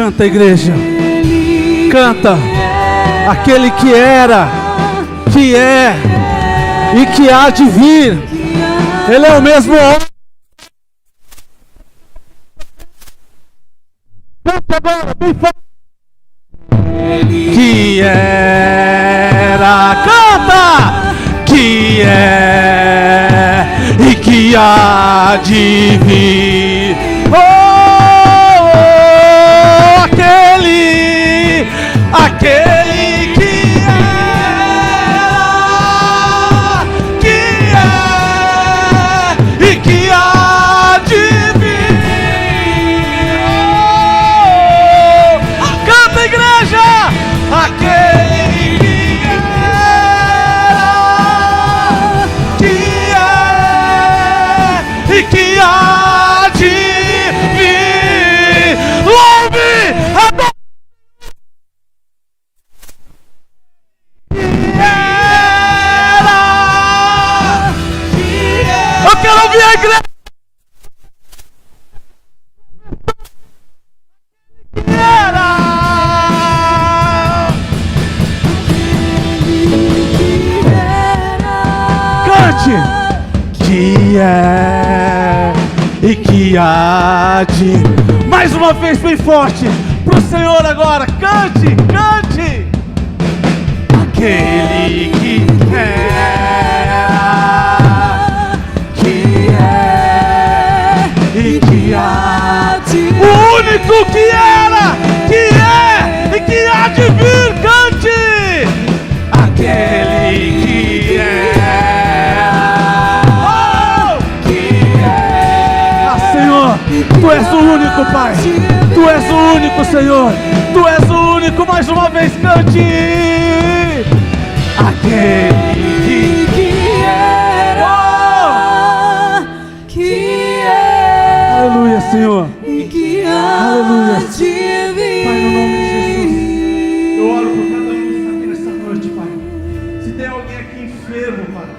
Canta, igreja. Canta. Aquele que era, que é e que há de vir. Ele é o mesmo homem. Canta agora, bem forte. Que era, canta. Que é e que há de vir. Oh, aquele que é e que há de vir. Oh, canta, igreja! Aquele que há de vir. Louve a Deus. Eu quero ouvir a igreja. Cante. Que é e que há de. Mais uma vez bem forte pro Senhor agora. Cante, cante. Aquele que era, que é e que há de. O único que era, que é e que há de vir. Cante. Aquele que é. Tu és o único, Pai. Tu és o único, Senhor. Tu és o único. Mais uma vez, cante. Aquele que era, que é. Aleluia, Senhor. E que Aleluia. há de vir. Pai, no nome de Jesus, eu oro por cada um que está aqui nessa noite, Pai. Se tem alguém aqui enfermo, Pai,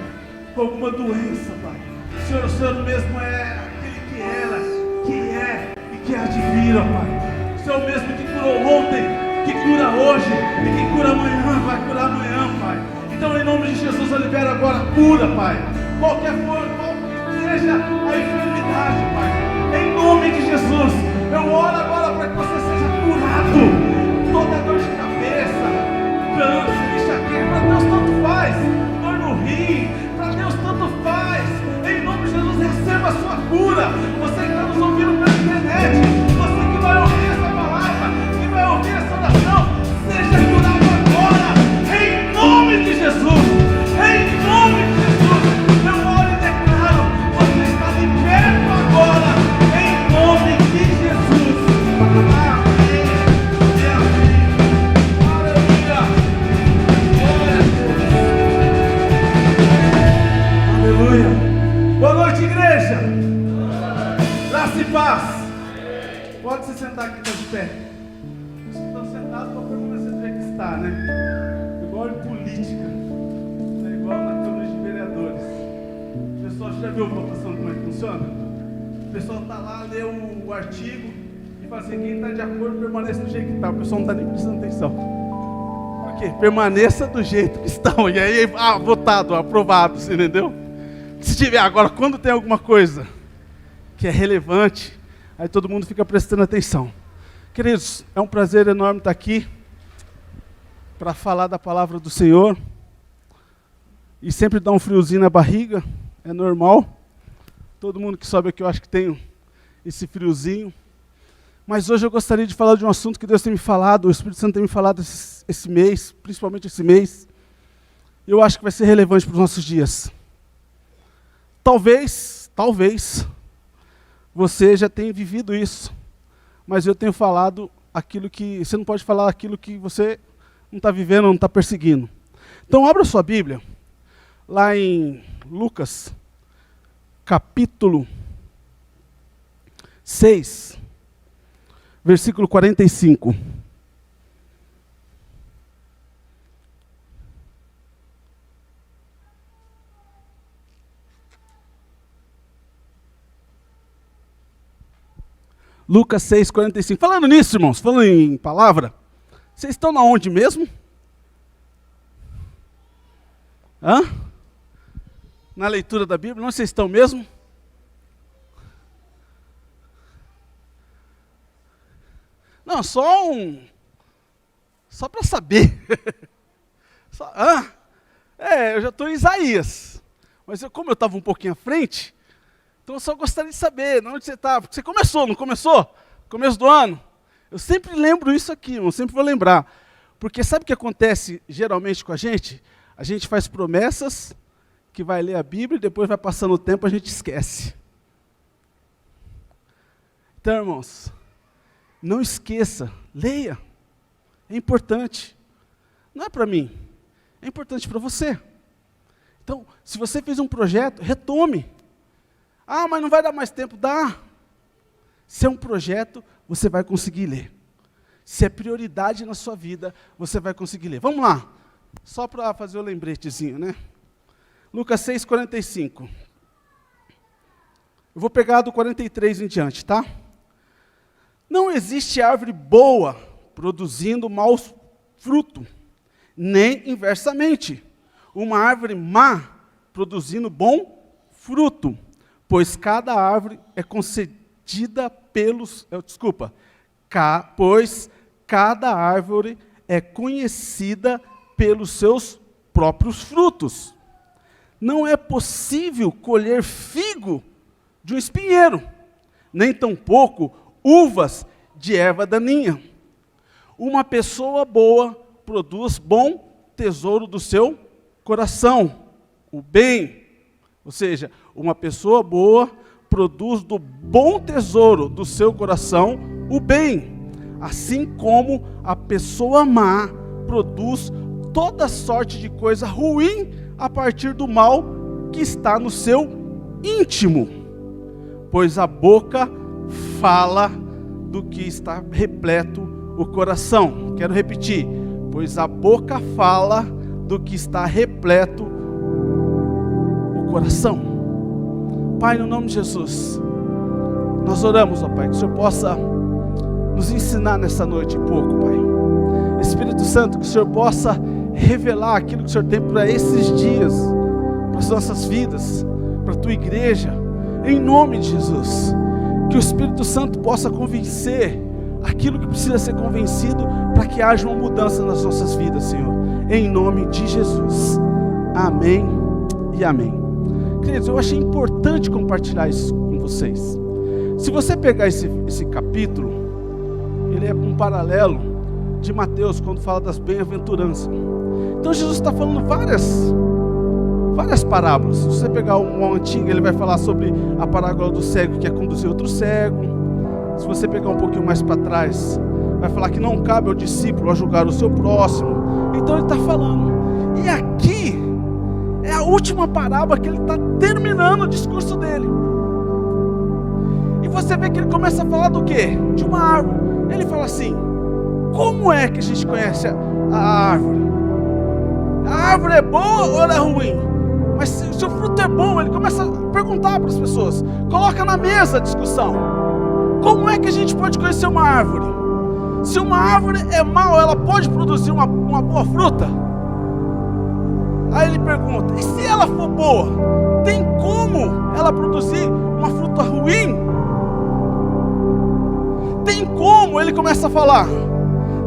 com alguma doença, Pai, o Senhor mesmo é aquele que era, que é e que há de vir, ó Pai. O Senhor mesmo que curou ontem, que cura hoje e que cura amanhã, vai curar amanhã, Pai. Então, em nome de Jesus, eu libero agora cura, Pai. Qualquer forma, qual seja a enfermidade, Pai. Em nome de Jesus, eu oro agora para que você seja curado. Toda dor de cabeça, câncer, enxaqueca, para Deus tanto faz. Dor no rim, para Deus tanto faz. Em nome de Jesus, receba a sua cura. Você que está nos ouvindo pela internet, você que vai ouvir essa palavra, que vai ouvir essa oração, seja curado agora. Em nome de Jesus. Em nome de Jesus. Eu oro e declaro, você está liberto agora. Em nome de Jesus. Amém. Aleluia. Aleluia. Boa noite, igreja. Graça e paz. Pode se sentar aqui, está de pé. Os que estão sentados vão permanecer do jeito que está, né? Igual em política. É igual na Câmara de Vereadores. O pessoal já viu a votação como é que funciona? O pessoal está lá, lê o artigo e fala assim, quem está de acordo permanece do jeito que está. O pessoal não está nem prestando atenção. Por quê? Permaneça do jeito que estão. E aí, votado, aprovado, você entendeu? Se tiver agora, quando tem alguma coisa que é relevante, aí todo mundo fica prestando atenção. Queridos, é um prazer enorme estar aqui para falar da palavra do Senhor. E sempre dá um friozinho na barriga, é normal. Todo mundo que sobe aqui eu acho que tem esse friozinho. Mas hoje eu gostaria de falar de um assunto que Deus tem me falado, o Espírito Santo tem me falado esse mês, principalmente esse mês. E eu acho que vai ser relevante para os nossos dias. Talvez você já tenha vivido isso, mas eu tenho falado aquilo que... Você não pode falar aquilo que você não está vivendo, não está perseguindo. Então abra sua Bíblia, lá em Lucas, capítulo 6, versículo 45. Lucas 6,45. Falando nisso, irmãos, falando em palavra, vocês estão na onde mesmo? Hã? Na leitura da Bíblia, onde vocês estão mesmo? Não, só para saber. Eu já estou em Isaías. Mas como eu estava um pouquinho à frente, então eu só gostaria de saber onde você está. Porque você começou, não começou? Começo do ano. Eu sempre lembro isso aqui, eu sempre vou lembrar. Porque sabe o que acontece geralmente com a gente? A gente faz promessas, que vai ler a Bíblia e depois vai passando o tempo, a gente esquece. Então, irmãos, não esqueça, leia. É importante. Não é para mim, é importante para você. Então, se você fez um projeto, retome. Ah, mas não vai dar mais tempo. Dá. Se é um projeto, você vai conseguir ler. Se é prioridade na sua vida, você vai conseguir ler. Vamos lá. Só para fazer o lembretezinho, né? Lucas 6,45. Eu vou pegar do 43 em diante, tá? Não existe árvore boa produzindo mau fruto, nem inversamente. Uma árvore má produzindo bom fruto, pois cada árvore é concedida pelos... pois cada árvore é conhecida pelos seus próprios frutos. Não é possível colher figo de um espinheiro, nem tampouco uvas de erva daninha. Uma pessoa boa produz bom tesouro do seu coração, o bem. Ou seja, uma pessoa boa produz do bom tesouro do seu coração o bem, assim como a pessoa má produz toda sorte de coisa ruim a partir do mal que está no seu íntimo. Pois a boca fala do que está repleto o coração. Quero repetir. Pois a boca fala do que está repleto o coração. Pai, no nome de Jesus, nós oramos, ó Pai, que o Senhor possa nos ensinar nessa noite um pouco, Pai. Espírito Santo, que o Senhor possa revelar aquilo que o Senhor tem para esses dias, para as nossas vidas, para a Tua igreja, em nome de Jesus. Que o Espírito Santo possa convencer aquilo que precisa ser convencido para que haja uma mudança nas nossas vidas, Senhor, em nome de Jesus. Amém e amém. Queridos, eu achei importante compartilhar isso com vocês. Se você pegar esse capítulo, ele é um paralelo de Mateus, quando fala das bem-aventuranças. Então Jesus está falando várias parábolas. Se você pegar uma antiga, ele vai falar sobre a parábola do cego que quer conduzir outro cego. Se você pegar um pouquinho mais para trás, vai falar que não cabe ao discípulo a julgar o seu próximo. Então ele está falando. E aqui é a última parábola que ele está terminando o discurso dele. E você vê que ele começa a falar do quê? De uma árvore. Ele fala assim: como é que a gente conhece a árvore? A árvore é boa ou ela é ruim? Mas se o fruto é bom, ele começa a perguntar para as pessoas. Coloca na mesa a discussão. Como é que a gente pode conhecer uma árvore? Se uma árvore é mau, ela pode produzir uma boa fruta? Aí ele pergunta: e se ela for boa, tem como ela produzir uma fruta ruim? Tem como? Ele começa a falar.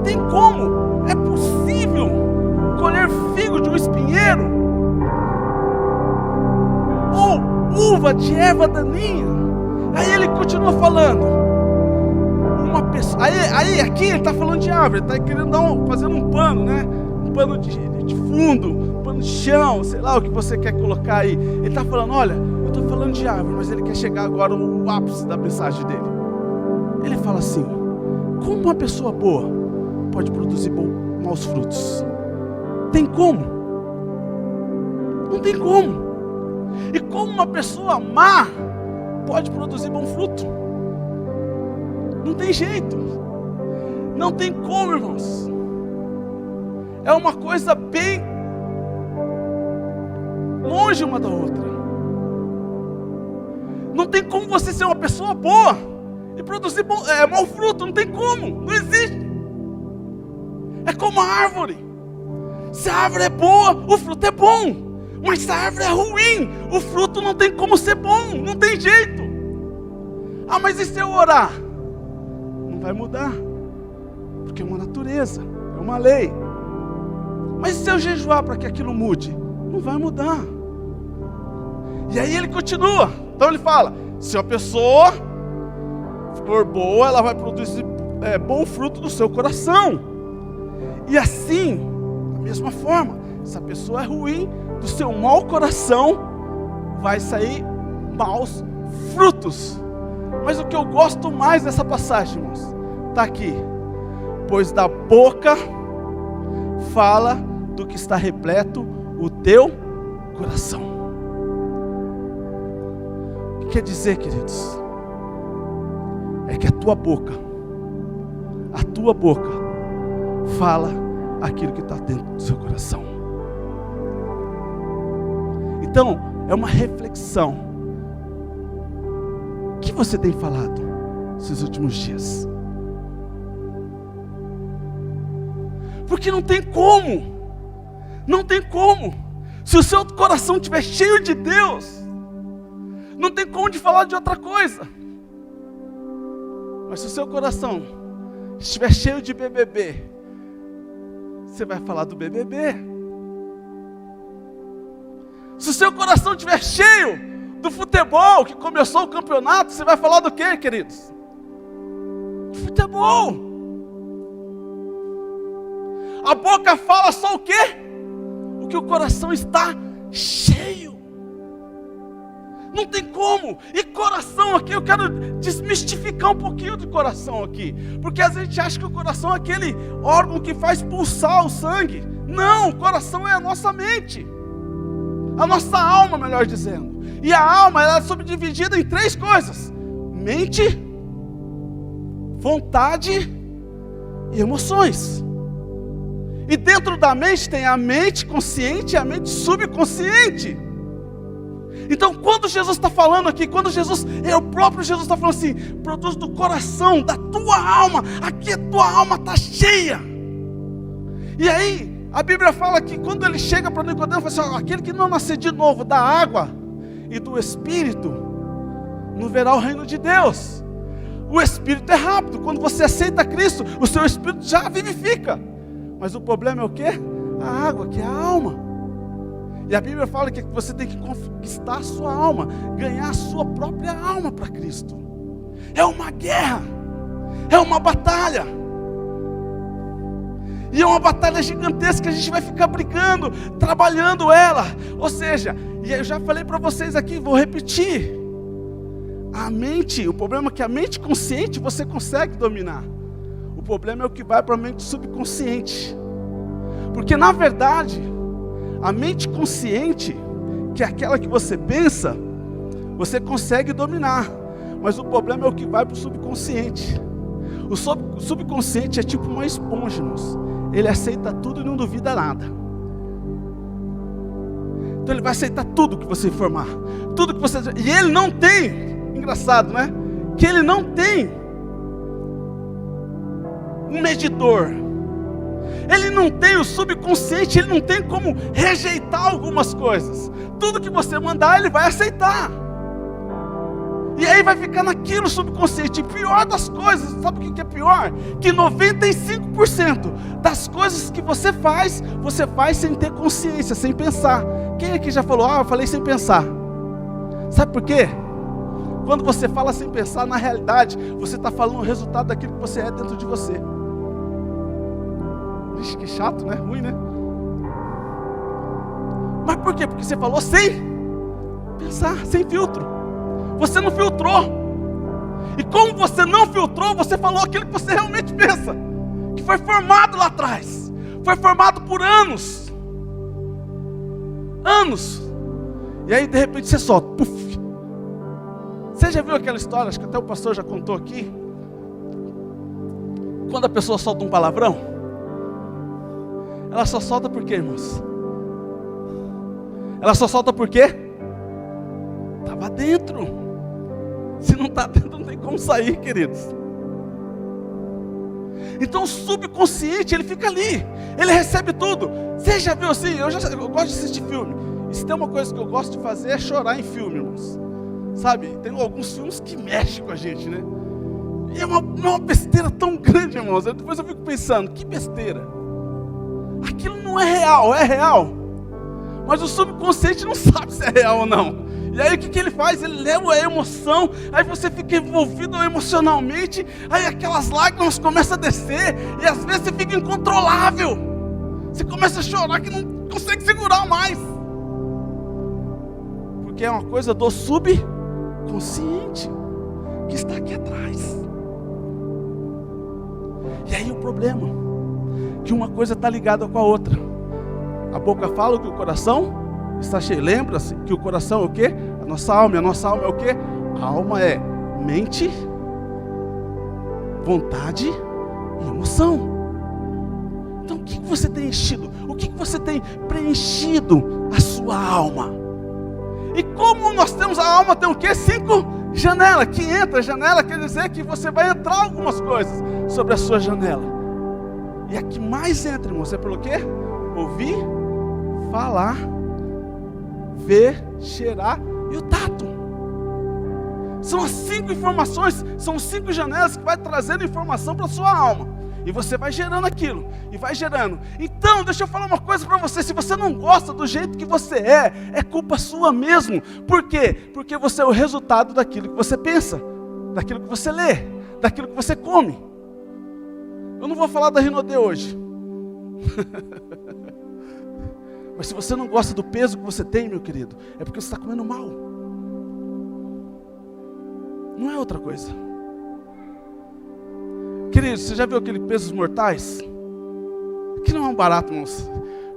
Tem como? É possível colher figo de um espinheiro? Ou uva de erva daninha? Aí ele continua falando. Uma pessoa. Aí aqui ele está falando de árvore, está querendo fazendo um pano, né? Um pano de fundo, um pano de chão, sei lá o que você quer colocar aí. Ele está falando: olha, eu estou falando de árvore, mas ele quer chegar agora no ápice da mensagem dele. Ele fala assim: como uma pessoa boa pode produzir maus frutos? Tem como? Não tem como. E como uma pessoa má pode produzir bom fruto? Não tem jeito. Não tem como, irmãos. É uma coisa bem longe uma da outra. Não tem como você ser uma pessoa boa e produzir mau fruto. Não tem como, não existe. É como a árvore. Se a árvore é boa, o fruto é bom. Mas se a árvore é ruim, o fruto não tem como ser bom, não tem jeito. Ah, mas e se eu orar? Não vai mudar, porque é uma natureza, é uma lei. Mas e se eu jejuar para que aquilo mude? Não vai mudar. E aí ele continua. Então ele fala, se a pessoa for boa, ela vai produzir bom fruto do seu coração. E assim, da mesma forma, se a pessoa é ruim, do seu mau coração vai sair maus frutos. Mas o que eu gosto mais dessa passagem, irmãos, está aqui. Pois da boca fala do que está repleto o teu coração. O que quer dizer, queridos? É que a tua boca fala aquilo que está dentro do seu coração. Então, é uma reflexão. O que você tem falado esses últimos dias? Porque não tem como. Não tem como. Se o seu coração estiver cheio de Deus, não tem como de falar de outra coisa. Mas se o seu coração estiver cheio de BBB, você vai falar do BBB. Se o seu coração estiver cheio do futebol, que começou o campeonato, você vai falar do quê, queridos? De futebol. A boca fala só o quê? O que o coração está cheio. Não tem como. E coração aqui, eu quero desmistificar um pouquinho do coração aqui. Porque às vezes a gente acha que o coração é aquele órgão que faz pulsar o sangue. Não, o coração é a nossa mente. A nossa alma, melhor dizendo. E a alma, ela é subdividida em 3 coisas: mente, vontade e emoções. E dentro da mente tem a mente consciente e a mente subconsciente. Então quando Jesus está falando aqui, o próprio Jesus está falando assim, produz do coração, da tua alma, aqui a tua alma está cheia. E aí, a Bíblia fala que quando ele chega para Nicodemo, fala assim, aquele que não nascer de novo da água e do Espírito, não verá o reino de Deus. O Espírito é rápido, quando você aceita Cristo, o seu Espírito já vivifica. Mas o problema é o quê? A água, que é a alma. E a Bíblia fala que você tem que conquistar a sua alma, ganhar a sua própria alma para Cristo. É uma guerra, é uma batalha. E é uma batalha gigantesca, a gente vai ficar brigando, trabalhando ela. Ou seja, e eu já falei para vocês aqui, vou repetir. A mente, o problema é que a mente consciente você consegue dominar. O problema é o que vai para a mente subconsciente. Porque na verdade, a mente consciente, que é aquela que você pensa, você consegue dominar. Mas o problema é o que vai para o subconsciente. O subconsciente é tipo uma esponja, irmãos. Ele aceita tudo e não duvida nada. Então ele vai aceitar tudo que você informar. Tudo que você... E ele não tem... Engraçado, né? Que ele não tem um medidor. Ele não tem o subconsciente, ele não tem como rejeitar algumas coisas. Tudo que você mandar, ele vai aceitar. E aí vai ficar naquilo subconsciente. E pior das coisas, sabe o que é pior? Que 95% das coisas que você faz sem ter consciência, sem pensar. Quem aqui já falou, eu falei sem pensar? Sabe por quê? Quando você fala sem pensar, na realidade, você está falando o resultado daquilo que você é dentro de você. Ixi, que chato, né? Ruim, né? Mas por quê? Porque você falou sem pensar, sem filtro. Você não filtrou. E como você não filtrou, você falou aquilo que você realmente pensa. Que foi formado lá atrás. Foi formado por anos. Anos. E aí de repente você solta. Puf. Você já viu aquela história, acho que até o pastor já contou aqui. Quando a pessoa solta um palavrão, ela só solta por quê, irmãos? Ela só solta por quê? Estava dentro. Se não está dentro, não tem como sair, queridos. Então o subconsciente, ele fica ali, ele recebe tudo. Você já viu assim? Eu gosto de assistir filme. E se tem uma coisa que eu gosto de fazer é chorar em filme, irmãos. Sabe, tem alguns filmes que mexem com a gente, né? E é uma besteira tão grande, irmãos. Depois eu fico pensando, que besteira. Aquilo não é real, é real. Mas o subconsciente não sabe se é real ou não. E aí o que ele faz? Ele leva a emoção, aí você fica envolvido emocionalmente, aí aquelas lágrimas começam a descer, e às vezes você fica incontrolável. Você começa a chorar que não consegue segurar mais. Porque é uma coisa do subconsciente que está aqui atrás. E aí o problema, que uma coisa está ligada com a outra. A boca fala que o coração está cheio. Lembra-se que o coração é o quê? A nossa alma. E a nossa alma é o quê? A alma é mente, vontade e emoção. Então o que você tem enchido? O que você tem preenchido a sua alma? E como nós temos a alma, tem o quê? 5 janelas. Que entra, janela quer dizer que você vai entrar algumas coisas sobre a sua janela. E a que mais entra, irmão, você pelo quê? Ouvir, falar, ver, cheirar e o tato. São as 5 informações, são 5 janelas que vai trazendo informação para a sua alma. E você vai gerando aquilo, e vai gerando. Então, deixa eu falar uma coisa para você. Se você não gosta do jeito que você é culpa sua mesmo. Por quê? Porque você é o resultado daquilo que você pensa, daquilo que você lê, daquilo que você come. Eu não vou falar da Rinodê hoje. Mas se você não gosta do peso que você tem, meu querido, é porque você está comendo mal. Não é outra coisa. Querido, você já viu aquele pesos mortais? Que não é um barato, moço.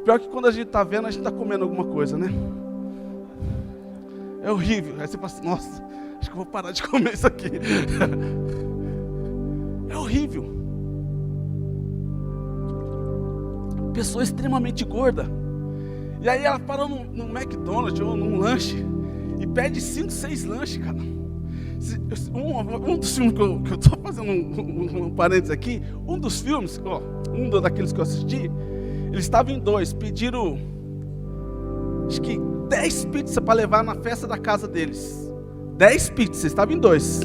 Pior que quando a gente está vendo, a gente está comendo alguma coisa, né? É horrível. Aí você fala assim, nossa, acho que eu vou parar de comer isso aqui. É horrível. Pessoa extremamente gorda. E aí ela parou no McDonald's ou num lanche e pede 5, 6 lanches, cara. Um dos filmes que eu estou fazendo um parênteses aqui, um dos filmes, um daqueles que eu assisti, eles estavam em 2, pediram, acho que 10 pizzas para levar na festa da casa deles. 10 pizzas, estavam em 2.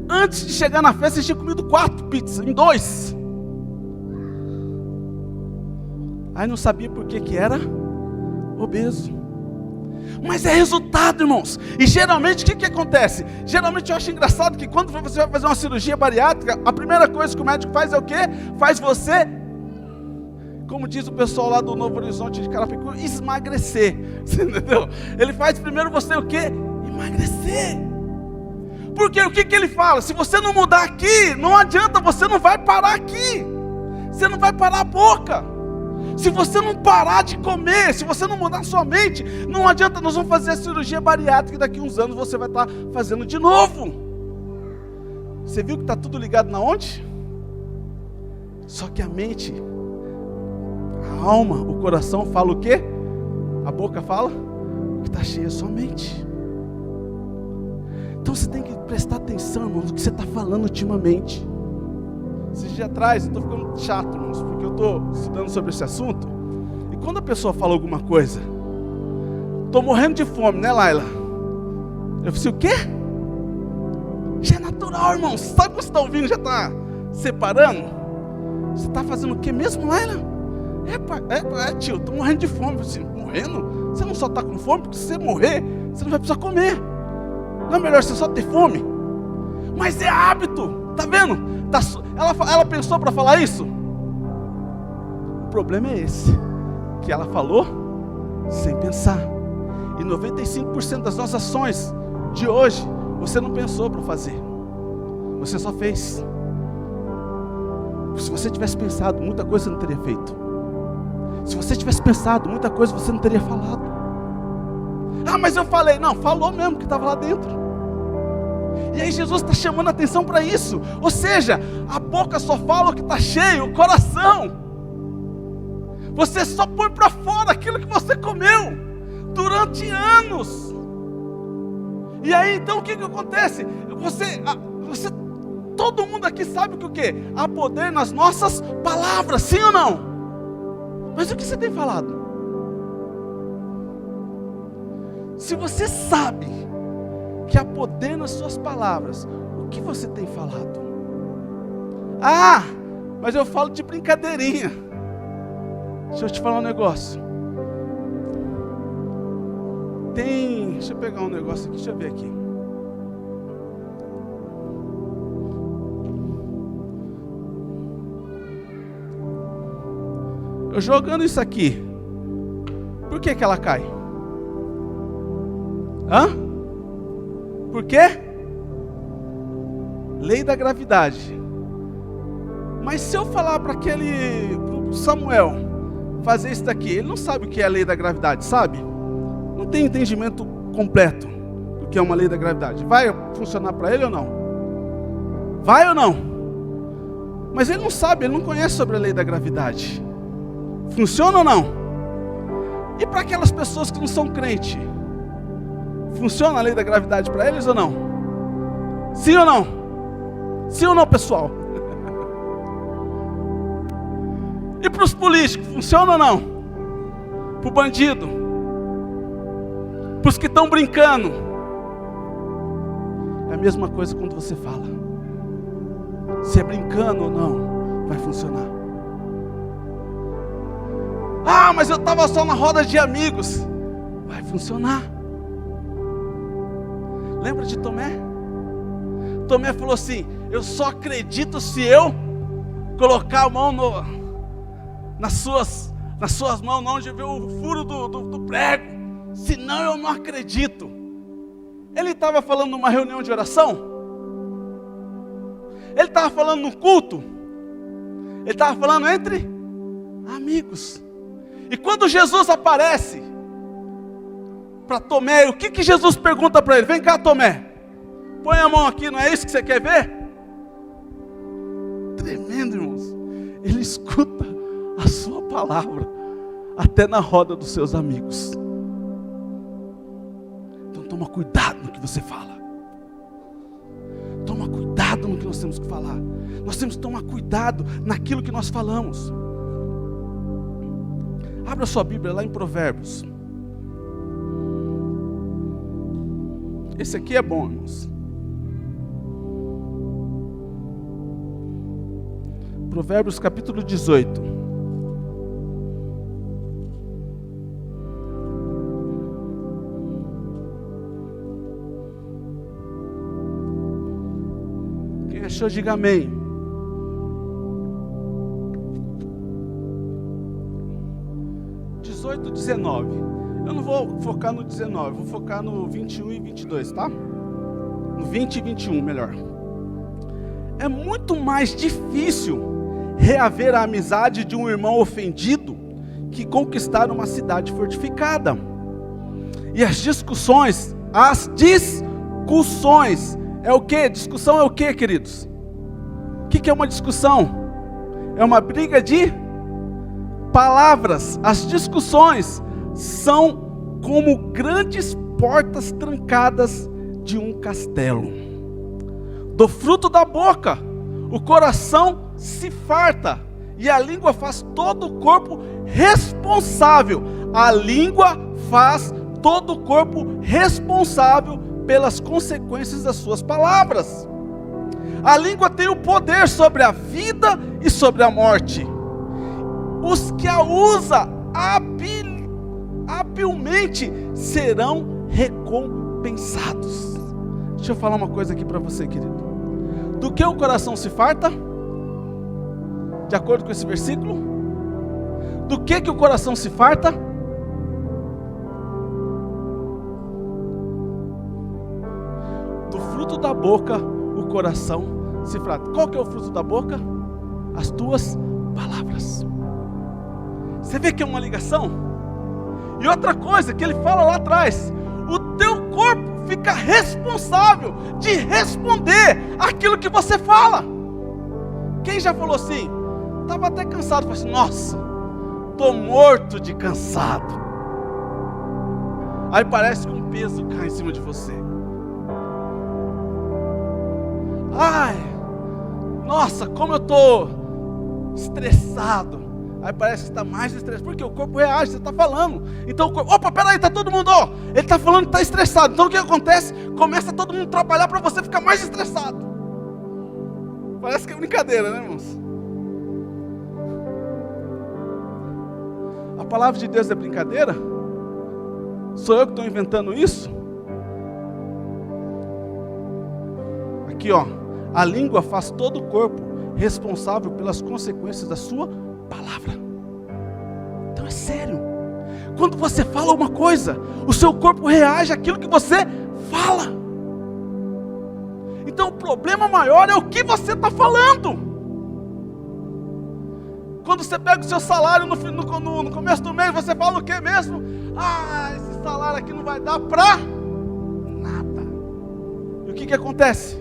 Antes de chegar na festa, eles tinham comido 4 pizzas, em 2. Aí não sabia por que era obeso. Mas é resultado, irmãos. E geralmente o que acontece? Geralmente eu acho engraçado que quando você vai fazer uma cirurgia bariátrica, a primeira coisa que o médico faz é o quê? Faz você, como diz o pessoal lá do Novo Horizonte de Carapicuíba, esmagrecer. Você entendeu? Ele faz primeiro você o quê? Emagrecer. Porque o que ele fala? Se você não mudar aqui, não adianta, você não vai parar aqui. Você não vai parar a boca. Se você não parar de comer, se você não mudar sua mente, não adianta, nós vamos fazer a cirurgia bariátrica e daqui a uns anos você vai estar fazendo de novo. Você viu que está tudo ligado na onde? Só que a mente, a alma, o coração fala o quê? A boca fala que está cheia a sua mente. Então você tem que prestar atenção, irmãos, no que você está falando ultimamente. Esses dias atrás, eu estou ficando chato, irmãos, porque eu estou estudando sobre esse assunto. E quando a pessoa fala alguma coisa, estou morrendo de fome, né, Laila? Eu falei, o quê? Já é natural, irmão. Sabe quando você está ouvindo, já está separando? Você está fazendo o quê mesmo, Laila? Tio, estou morrendo de fome. Eu falei, morrendo? Você não só está com fome, porque se você morrer, você não vai precisar comer. Não é melhor você só ter fome? Mas é hábito, tá vendo? Ela pensou para falar isso? O problema é esse, que ela falou sem pensar. E 95% das nossas ações de hoje, você não pensou para fazer, você só fez. Se você tivesse pensado, muita coisa você não teria feito. Se você tivesse pensado, muita coisa você não teria falado. Ah, mas eu falei. Não, falou mesmo que estava lá dentro. E aí Jesus está chamando a atenção para isso. Ou seja, a boca só fala o que está cheio, o coração. Você só põe para fora aquilo que você comeu durante anos. E aí então o que acontece? Todo mundo aqui sabe que o quê? Há poder nas nossas palavras, sim ou não? Mas o que você tem falado? Se você sabe que há poder nas suas palavras, o que você tem falado? Ah, mas eu falo de brincadeirinha. Deixa eu te falar um negócio. Deixa eu pegar um negócio aqui, deixa eu ver aqui. Eu jogando isso aqui, por que ela cai? Hã? Por quê? Lei da gravidade. Mas se eu falar para pro Samuel fazer isso daqui, ele não sabe o que é a lei da gravidade, sabe? Não tem entendimento completo do que é uma lei da gravidade. Vai funcionar para ele ou não? Vai ou não? Mas ele não sabe, ele não conhece sobre a lei da gravidade. Funciona ou não? E para aquelas pessoas que não são crentes? Funciona a lei da gravidade para eles ou não? Sim ou não? Sim ou não, pessoal? E para os políticos, funciona ou não? Para o bandido? Para os que estão brincando? É a mesma coisa quando você fala. Se é brincando ou não, vai funcionar. Ah, mas eu estava só na roda de amigos. Vai funcionar. Lembra de Tomé? Tomé falou assim: eu só acredito se eu colocar a mão nas suas mãos, onde vê o furo do prego. Senão eu não acredito. Ele estava falando numa reunião de oração? Ele estava falando no culto? Ele estava falando entre amigos. E quando Jesus aparece para Tomé, o que Jesus pergunta para ele? Vem cá, Tomé, põe a mão aqui, não é isso que você quer ver? Tremendo, irmãos. Ele escuta a sua palavra até na roda dos seus amigos. Então toma cuidado no que você fala. Toma cuidado no que nós temos que falar. Nós temos que tomar cuidado naquilo que nós falamos. Abra sua Bíblia lá em Provérbios. Esse aqui é bom, irmãos. Provérbios capítulo 18. Quem achou, diga amém. 18, 19. Eu não vou focar no 19, vou focar no 21 e 22, tá? No 20 e 21, melhor. É muito mais difícil reaver a amizade de um irmão ofendido que conquistar uma cidade fortificada. E as discussões é o quê? Discussão é o quê, queridos? O que é uma discussão? É uma briga de palavras. As discussões são como grandes portas trancadas de um castelo. Do fruto da boca o coração se farta, e a língua faz todo o corpo responsável. A língua faz todo o corpo responsável pelas consequências das suas palavras. A língua tem o poder sobre a vida e sobre a morte. Os que a usam habilmente serão recompensados. Deixa eu falar uma coisa aqui para você, querido. Do que o coração se farta? De acordo com esse versículo? Do que o coração se farta? Do fruto da boca o coração se farta. Qual que é o fruto da boca? As tuas palavras. Você vê que é uma ligação? E outra coisa que ele fala lá atrás: o teu corpo fica responsável de responder aquilo que você fala. Quem já falou assim? Estava até cansado, falou assim: nossa, estou morto de cansado. Aí parece que um peso cai em cima de você. Ai, nossa, como eu estou estressado. Aí parece que está mais estressado, porque o corpo reage, você está falando. Então o corpo, opa, peraí, está todo mundo, ó, ele está falando que está estressado. Então o que acontece? Começa todo mundo a trabalhar para você ficar mais estressado. Parece que é brincadeira, né, irmãos? A palavra de Deus é brincadeira? Sou eu que estou inventando isso? Aqui, ó, a língua faz todo o corpo responsável pelas consequências da sua palavra. Então é sério. Quando você fala uma coisa, o seu corpo reage àquilo que você fala. Então o problema maior é o que você está falando. Quando você pega o seu salário no começo do mês, você fala o que mesmo? Ah, esse salário aqui não vai dar para nada. E o que acontece?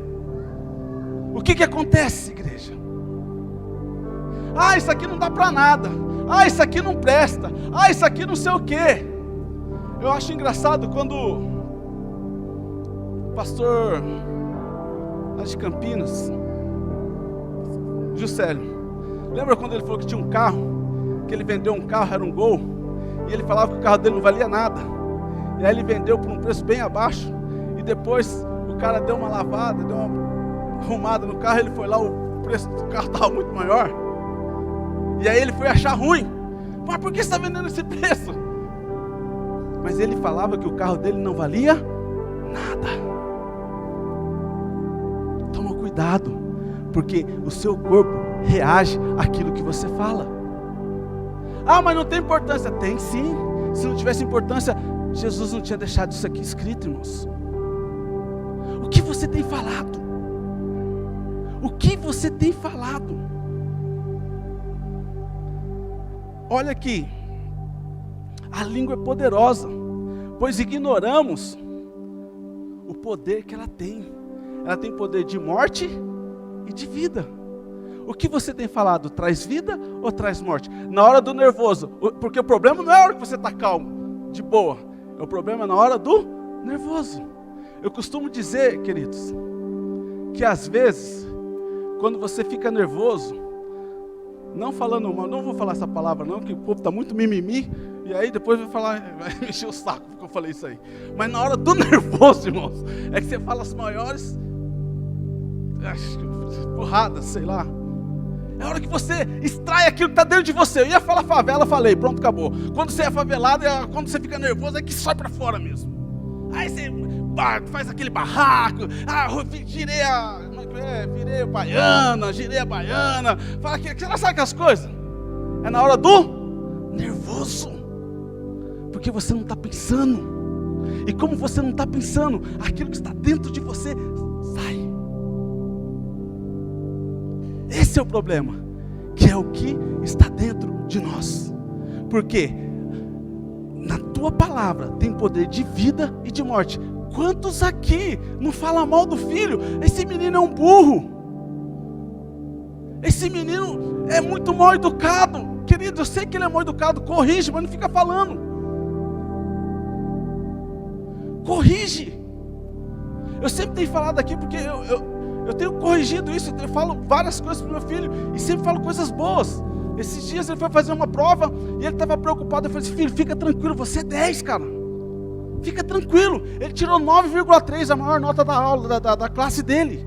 O que acontece, igreja? Ah, isso aqui não dá para nada. Ah, isso aqui não presta. Ah, isso aqui não sei o quê. Eu acho engraçado quando o pastor lá de Campinas, Juscelio, lembra quando ele falou que tinha um carro, que ele vendeu um carro, era um Gol, e ele falava que o carro dele não valia nada, e aí ele vendeu por um preço bem abaixo, e depois o cara deu uma lavada, deu uma arrumada no carro, ele foi lá, o preço do carro estava muito maior, e aí ele foi achar ruim. Mas por que você está vendendo esse preço? Mas ele falava que o carro dele não valia nada. Toma cuidado, porque o seu corpo reage àquilo que você fala. Ah, mas não tem importância. Tem sim. Se não tivesse importância, Jesus não tinha deixado isso aqui escrito, irmãos. O que você tem falado? O que você tem falado? Olha aqui, a língua é poderosa, pois ignoramos o poder que ela tem. Ela tem poder de morte e de vida. O que você tem falado, traz vida ou traz morte? Na hora do nervoso, porque o problema não é a hora que você está calmo, de boa. O problema é na hora do nervoso. Eu costumo dizer, queridos, que às vezes, quando você fica nervoso, não falando mal, não vou falar essa palavra não, que o povo está muito mimimi, e aí depois vai mexer o saco porque eu falei isso aí. Mas na hora do nervoso, irmãos, é que você fala as maiores porradas, sei lá. É a hora que você extrai aquilo que está dentro de você. Eu ia falar favela, falei, pronto, acabou. Quando você é favelado, quando você fica nervoso, é que sai para fora mesmo. Aí você faz aquele barraco, virei a baiana, fala que você não sabe aquelas coisas. É na hora do nervoso, porque você não está pensando. E como você não está pensando, aquilo que está dentro de você sai. Esse é o problema, que é o que está dentro de nós. Porque na tua palavra tem poder de vida e de morte. Quantos aqui não falam mal do filho? Esse menino é um burro. Esse menino é muito mal educado. Querido, eu sei que ele é mal educado. Corrige, mas não fica falando. Corrige. Eu sempre tenho falado aqui porque eu tenho corrigido isso. Eu falo várias coisas para o meu filho e sempre falo coisas boas. Esses dias ele foi fazer uma prova e ele estava preocupado. Eu falei assim, filho, fica tranquilo, você é 10, cara. Fica tranquilo. Ele tirou 9,3, a maior nota da aula, da classe dele.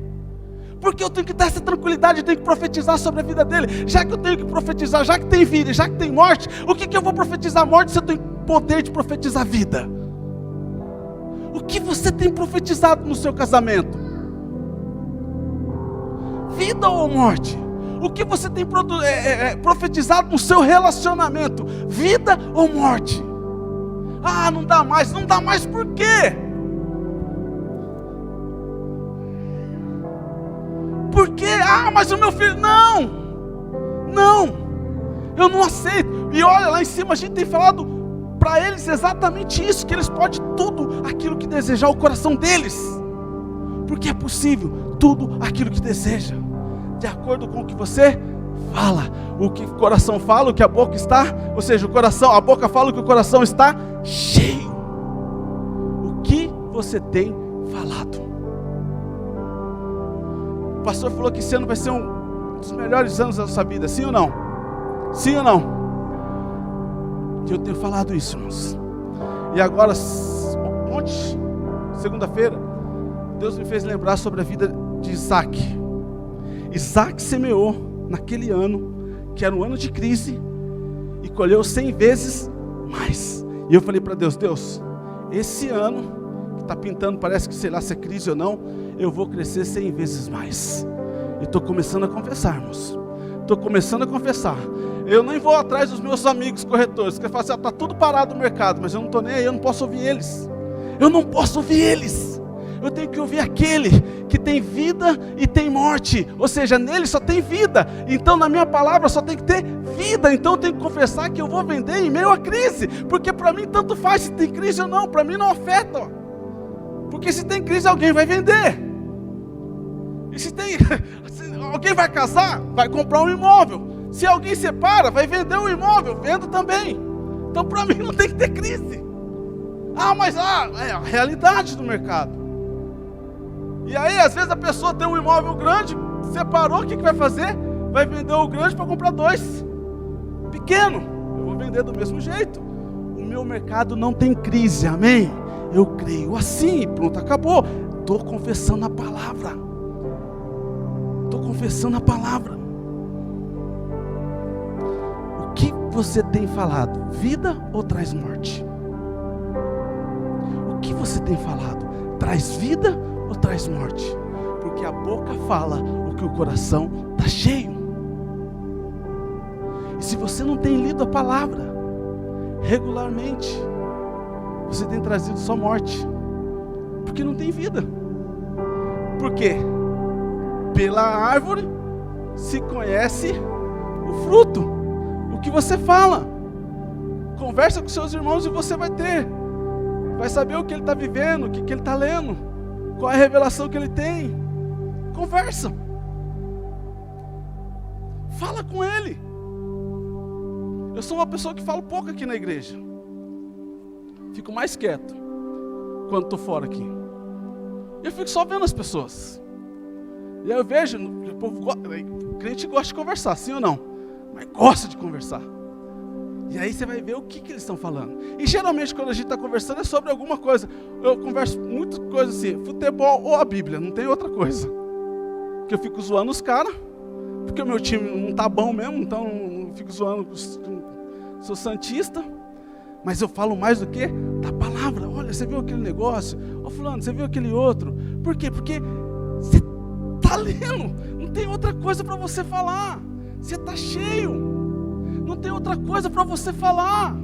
Porque eu tenho que dar essa tranquilidade, eu tenho que profetizar sobre a vida dele. Já que eu tenho que profetizar, já que tem vida, já que tem morte, o que eu vou profetizar morte se eu tenho poder de profetizar vida? O que você tem profetizado no seu casamento? Vida ou morte? O que você tem profetizado no seu relacionamento? Vida ou morte? Ah, não dá mais por quê? Por quê? Ah, mas o meu filho, não, eu não aceito. E olha, lá em cima a gente tem falado para eles exatamente isso, que eles podem tudo aquilo que desejar o coração deles. Porque é possível tudo aquilo que deseja, de acordo com o que você fala. O que o coração fala, o que a boca está, ou seja, a boca fala o que o coração está cheio. O que você tem falado? pastor falou que esse ano vai ser um dos melhores anos da nossa vida, sim ou não? Sim ou não? Eu tenho falado isso, irmãos. E agora, ontem, segunda-feira, Deus me fez lembrar sobre a vida de Isaac. Isaac semeou naquele ano, que era um ano de crise, e colheu 100 vezes mais. E eu falei para Deus, esse ano, que está pintando, parece que sei lá se é crise ou não, eu vou crescer 100 vezes mais. E estou começando a confessar, irmãos. Estou começando a confessar. Eu nem vou atrás dos meus amigos corretores, que falam assim, está tudo parado no mercado, mas eu não estou nem aí, eu não posso ouvir eles. Eu não posso ouvir eles. Eu tenho que ouvir aquele que tem vida e tem morte, ou seja, nele só tem vida, então na minha palavra só tem que ter vida, então eu tenho que confessar que eu vou vender em meio à crise, porque para mim tanto faz se tem crise ou não, para mim não afeta, porque se tem crise alguém vai vender, e se alguém vai casar, vai comprar um imóvel, se alguém separa, vai vender um imóvel, vendo também, então para mim não tem que ter crise, mas é a realidade do mercado. E aí, às vezes a pessoa tem um imóvel grande, separou, o que vai fazer? Vai vender o grande para comprar 2 pequeno. Eu vou vender do mesmo jeito. O meu mercado não tem crise, amém? Eu creio assim, pronto, acabou. Estou confessando a palavra. Estou confessando a palavra. O que você tem falado? Vida ou traz morte? O que você tem falado? Traz vida ou traz morte? Porque a boca fala o que o coração está cheio. E se você não tem lido a palavra regularmente, você tem trazido só morte, porque não tem vida. Por quê? Pela árvore se conhece o fruto, o que você fala. Conversa com seus irmãos e você vai saber o que ele está vivendo, o que ele está lendo, qual é a revelação que ele tem. Conversa. Fala com ele. Eu sou uma pessoa que falo pouco aqui na igreja. Fico mais quieto quando estou fora aqui. Eu fico só vendo as pessoas. E aí eu vejo, o crente gosta de conversar, sim ou não? Mas gosta de conversar. E aí você vai ver o que eles estão falando. E geralmente quando a gente está conversando é sobre alguma coisa. Eu converso muitas coisas assim, futebol ou a Bíblia, não tem outra coisa. Que eu fico zoando os caras, porque o meu time não está bom mesmo, então eu fico zoando, sou santista. Mas eu falo mais do que da palavra. Olha, você viu aquele negócio? Ô fulano, você viu aquele outro? Por quê? Porque você está lendo, não tem outra coisa para você falar. Você está cheio. Não tem outra coisa para você falar.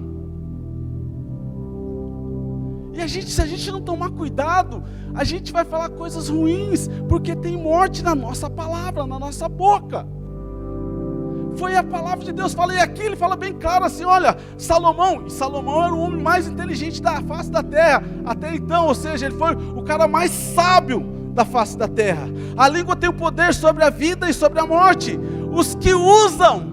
E se a gente não tomar cuidado, a gente vai falar coisas ruins, porque tem morte na nossa palavra, na nossa boca. Foi a palavra de Deus, falei aqui, ele fala bem claro assim, olha, Salomão era o homem mais inteligente da face da terra, até então, ou seja, ele foi o cara mais sábio da face da terra. A língua tem o poder sobre a vida e sobre a morte. Os que usam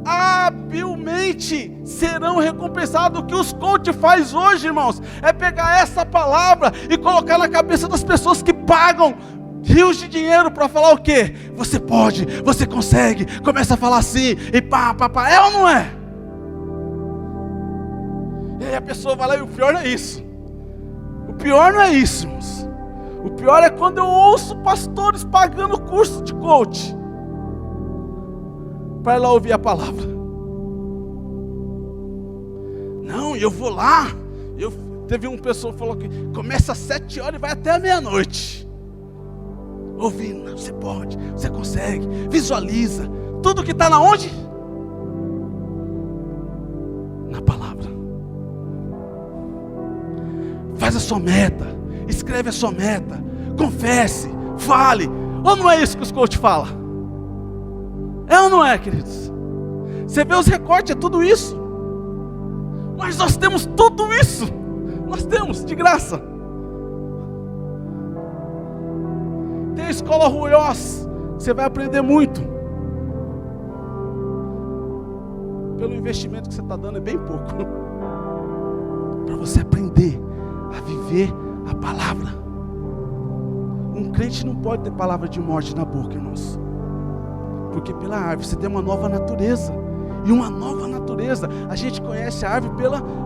habilmente serão recompensados. O que os coach faz hoje, irmãos, é pegar essa palavra e colocar na cabeça das pessoas que pagam rios de dinheiro para falar o quê? Você pode, você consegue, começa a falar assim, e pá, é ou não é? E aí a pessoa vai lá e o pior não é isso. O pior não é isso, irmãos. O pior é quando eu ouço pastores pagando curso de coach para ir lá ouvir a palavra. Não, eu vou lá. Teve uma pessoa que falou que começa às 7 horas e vai até a meia-noite. Ouvindo, você pode, você consegue, visualiza. Tudo que está na onde? Na palavra. Faz a sua meta, escreve a sua meta, confesse, fale. Ou não é isso que os coaches falam? É ou não é, queridos? Você vê os recortes, é tudo isso. Mas nós temos tudo isso. Nós temos, de graça. Tem a escola Ruiós, você vai aprender muito. Pelo investimento que você está dando é bem pouco. Para você aprender a viver a palavra. Um crente não pode ter palavra de morte na boca, irmãos. Porque pela árvore você tem uma nova natureza. E uma nova natureza, a gente conhece a árvore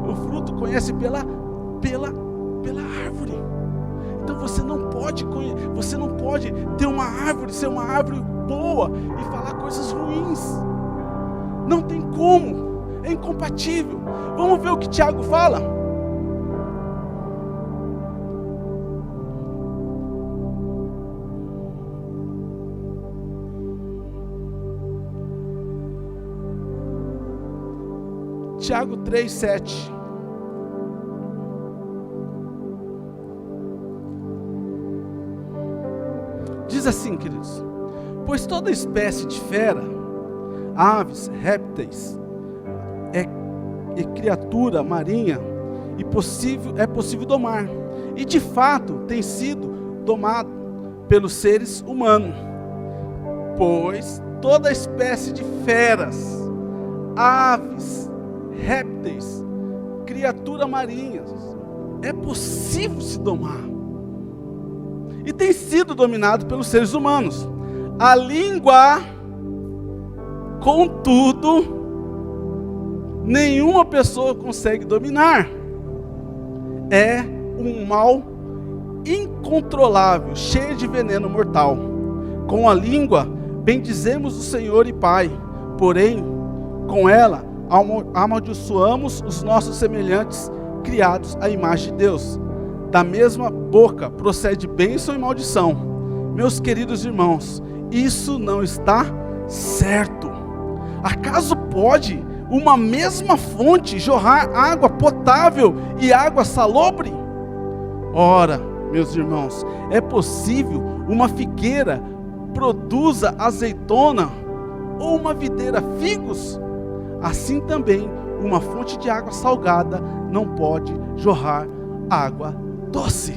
o fruto conhece pela árvore. Então você não pode ter uma árvore, ser uma árvore boa e falar coisas ruins. Não tem como, é incompatível. Vamos ver o que Tiago fala? Tiago 3:7. Diz assim, queridos: pois toda espécie de fera, aves, répteis, é criatura marinha é possível domar, e de fato tem sido domado pelos seres humanos. Pois toda espécie de feras, aves, répteis, criaturas marinhas, é possível se domar. E tem sido dominado pelos seres humanos. A língua, contudo, nenhuma pessoa consegue dominar. É um mal incontrolável, cheio de veneno mortal. Com a língua bendizemos o Senhor e Pai, porém, com ela amaldiçoamos os nossos semelhantes, criados à imagem de Deus. Da mesma boca procede bênção e maldição. Meus queridos irmãos, isso não está certo. Acaso pode uma mesma fonte jorrar água potável e água salobre? Ora, meus irmãos, é possível uma figueira produza azeitona ou uma videira figos? Assim também, uma fonte de água salgada não pode jorrar água doce.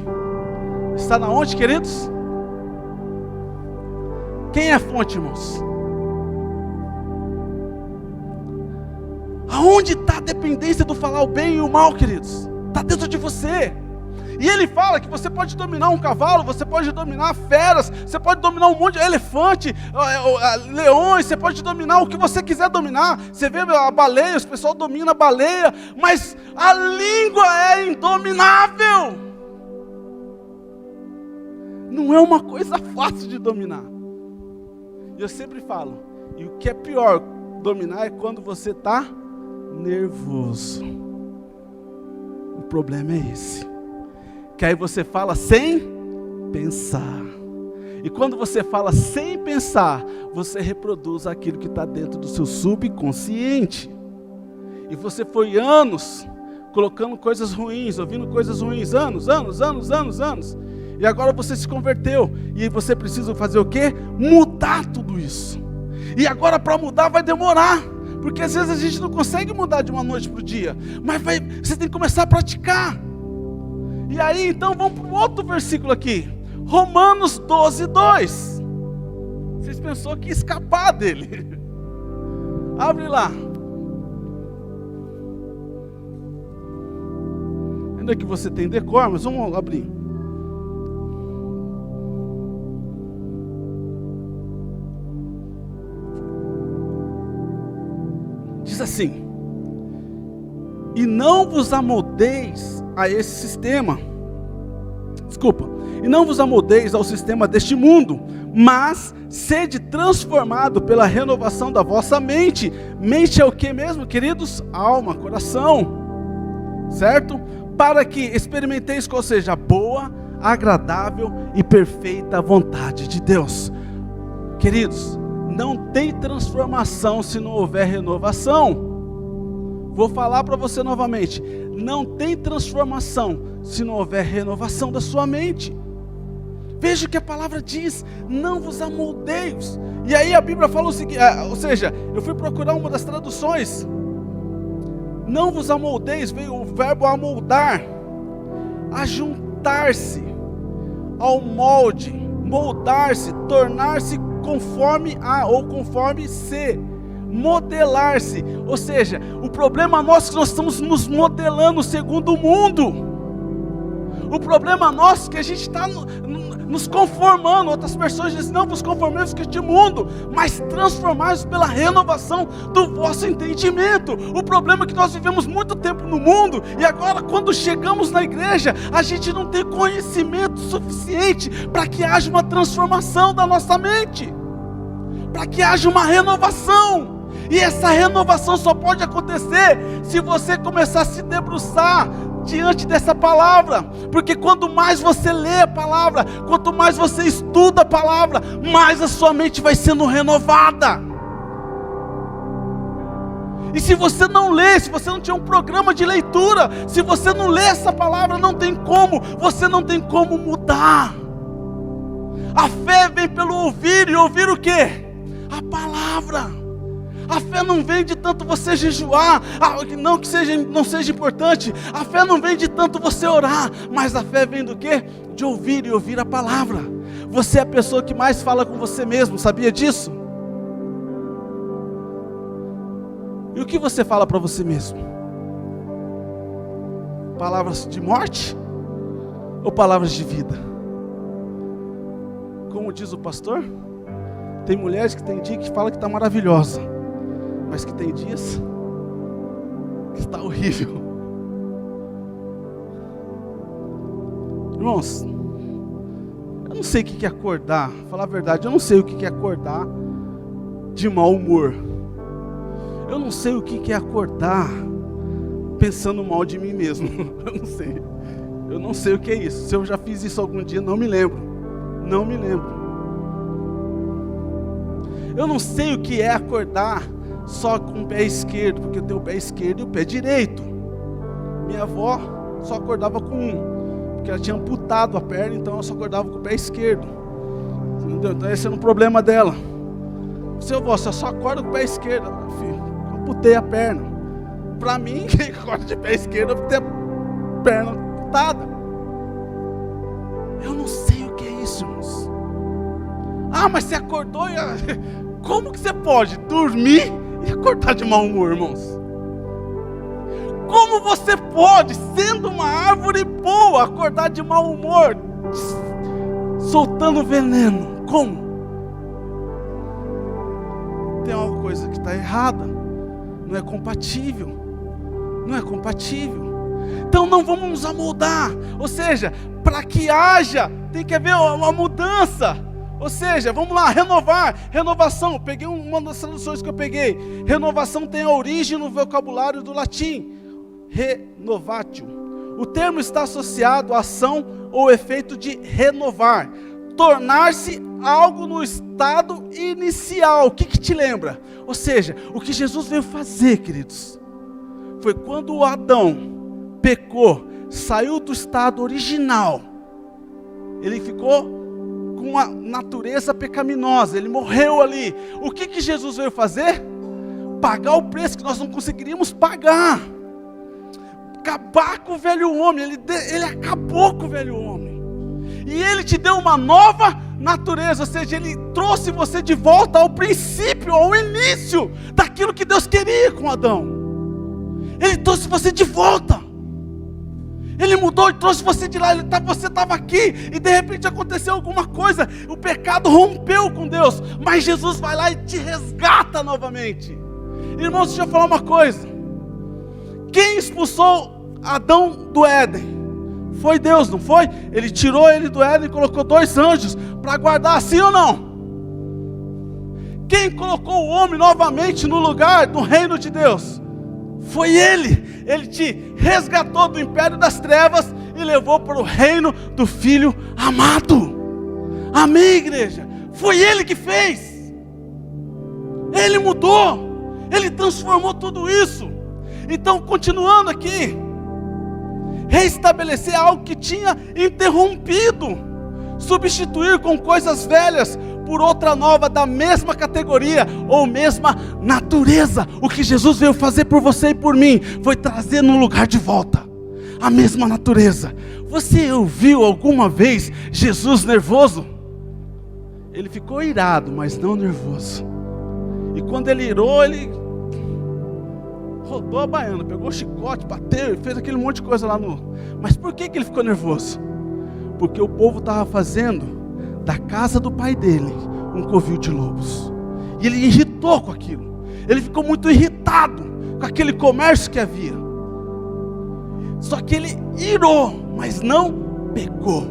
Está na onde, queridos? Quem é a fonte, irmãos? Aonde está a dependência do falar o bem e o mal, queridos? Está dentro de você. E ele fala que você pode dominar um cavalo, você pode dominar feras, você pode dominar um monte de elefante, leões, você pode dominar o que você quiser dominar. Você vê a baleia, o pessoal domina a baleia, mas a língua é indominável. Não é uma coisa fácil de dominar. E eu sempre falo, e o que é pior dominar é quando você está nervoso. O problema é esse. Que aí você fala sem pensar. E quando você fala sem pensar, você reproduz aquilo que está dentro do seu subconsciente. E você foi anos colocando coisas ruins, ouvindo coisas ruins, anos. E agora você se converteu. E você precisa fazer o quê? Mudar tudo isso. E agora para mudar vai demorar. Porque às vezes a gente não consegue mudar de uma noite para o dia. Mas você tem que começar a praticar. E aí, então, vamos para um outro versículo aqui. Romanos 12:2. Vocês pensaram que ia escapar dele. Abre lá. Ainda que você tem decor, mas vamos abrir. Diz assim: e não vos amoldeis a esse sistema. E não vos amoldeis ao sistema deste mundo, mas sede transformado pela renovação da vossa mente. Mente é o que mesmo, queridos? Alma, coração. Certo? Para que experimenteis qual seja a boa, agradável e perfeita vontade de Deus. Queridos, não tem transformação se não houver renovação. Vou falar para você novamente. Não tem transformação se não houver renovação da sua mente. Veja o que a palavra diz: não vos amoldeis. E aí a Bíblia fala o seguinte, ou seja, eu fui procurar uma das traduções. Não vos amoldeis, veio o verbo amoldar, ajuntar-se ao molde, moldar-se, tornar-se conforme a ou conforme se, modelar-se. Ou seja, o problema nosso é que nós estamos nos modelando segundo o mundo. O problema nosso é que a gente está nos conformando. Outras pessoas dizem, não vos conformemos com este mundo, mas transformados pela renovação do vosso entendimento. O problema é que nós vivemos muito tempo no mundo, e agora quando chegamos na igreja, a gente não tem conhecimento suficiente para que haja uma transformação da nossa mente, para que haja uma renovação. E essa renovação só pode acontecer se você começar a se debruçar diante dessa palavra, porque quanto mais você lê a palavra, quanto mais você estuda a palavra, mais a sua mente vai sendo renovada. E se você não lê, se você não tiver um programa de leitura, se você não lê essa palavra, não tem como, você não tem como mudar. A fé vem pelo ouvir, e ouvir o quê? A palavra. A fé não vem de tanto você jejuar, não que não seja importante. A fé não vem de tanto você orar, mas a fé vem do quê? De ouvir e ouvir a palavra. Você é a pessoa que mais fala com você mesmo, sabia disso? E o que você fala para você mesmo? Palavras de morte ou palavras de vida? Como diz o pastor, tem mulheres que tem dia que fala que está maravilhosa, mas que tem dias que está horrível. Irmãos, eu não sei o que é acordar. Falar a verdade, eu não sei o que é acordar de mau humor. Eu não sei o que é acordar pensando mal de mim mesmo. Eu não sei. Eu não sei o que é isso. Se eu já fiz isso algum dia, não me lembro. Não me lembro. Eu não sei o que é acordar só com o pé esquerdo, porque eu tenho o pé esquerdo e o pé direito. Minha avó só acordava com um, porque ela tinha amputado a perna, então ela só acordava com o pé esquerdo. Entendeu? Então esse era um problema dela. Seu avó, você só acorda com o pé esquerdo. Filho, eu amputei a perna. Para mim, quem acorda de pé esquerdo, eu tenho a perna amputada. Eu não sei o que é isso, irmãos. Ah, mas você acordou e... Como que você pode dormir e acordar de mau humor, irmãos? Como você pode, sendo uma árvore boa, acordar de mau humor, soltando veneno? Como? Tem alguma coisa que está errada. Não é compatível. Não é compatível. Então não vamos nos amoldar. Ou seja, para que haja, tem que haver uma mudança. Ou seja, vamos lá, renovar, renovação. Eu peguei uma das traduções que eu peguei. Renovação tem a origem no vocabulário do latim, renovatio. O termo está associado à ação ou efeito de renovar, tornar-se algo no estado inicial. O que te lembra? Ou seja, o que Jesus veio fazer, queridos, foi quando o Adão pecou, saiu do estado original, ele ficou com a natureza pecaminosa, ele morreu ali. O que Jesus veio fazer? Pagar o preço que nós não conseguiríamos pagar, acabar com o velho homem. Ele acabou com o velho homem, e ele te deu uma nova natureza, ou seja, ele trouxe você de volta ao princípio, ao início daquilo que Deus queria com Adão. Ele trouxe você de volta. Ele mudou e trouxe você de lá. Você estava aqui e de repente aconteceu alguma coisa. O pecado rompeu com Deus, mas Jesus vai lá e te resgata novamente. Irmãos, deixa eu falar uma coisa. Quem expulsou Adão do Éden? Foi Deus, não foi? Ele tirou ele do Éden e colocou 2 anjos para guardar, sim ou não? Quem colocou o homem novamente no lugar do reino de Deus? Foi Ele. Ele te resgatou do império das trevas e levou para o reino do Filho amado. Amém, igreja? Foi Ele que fez. Ele mudou. Ele transformou tudo isso. Então, continuando aqui, restabelecer algo que tinha interrompido, substituir com coisas velhas por outra nova da mesma categoria ou mesma natureza. O que Jesus veio fazer por você e por mim foi trazer no lugar de volta a mesma natureza. Você ouviu alguma vez Jesus nervoso? Ele ficou irado, mas não nervoso. E quando ele irou, ele rodou a baiana, pegou o chicote, bateu e fez aquele monte de coisa lá no... Mas por que ele ficou nervoso? Porque o povo estava fazendo da casa do pai dele um covil de lobos. E ele irritou com aquilo. Ele ficou muito irritado com aquele comércio que havia. Só que ele irou, mas não pecou.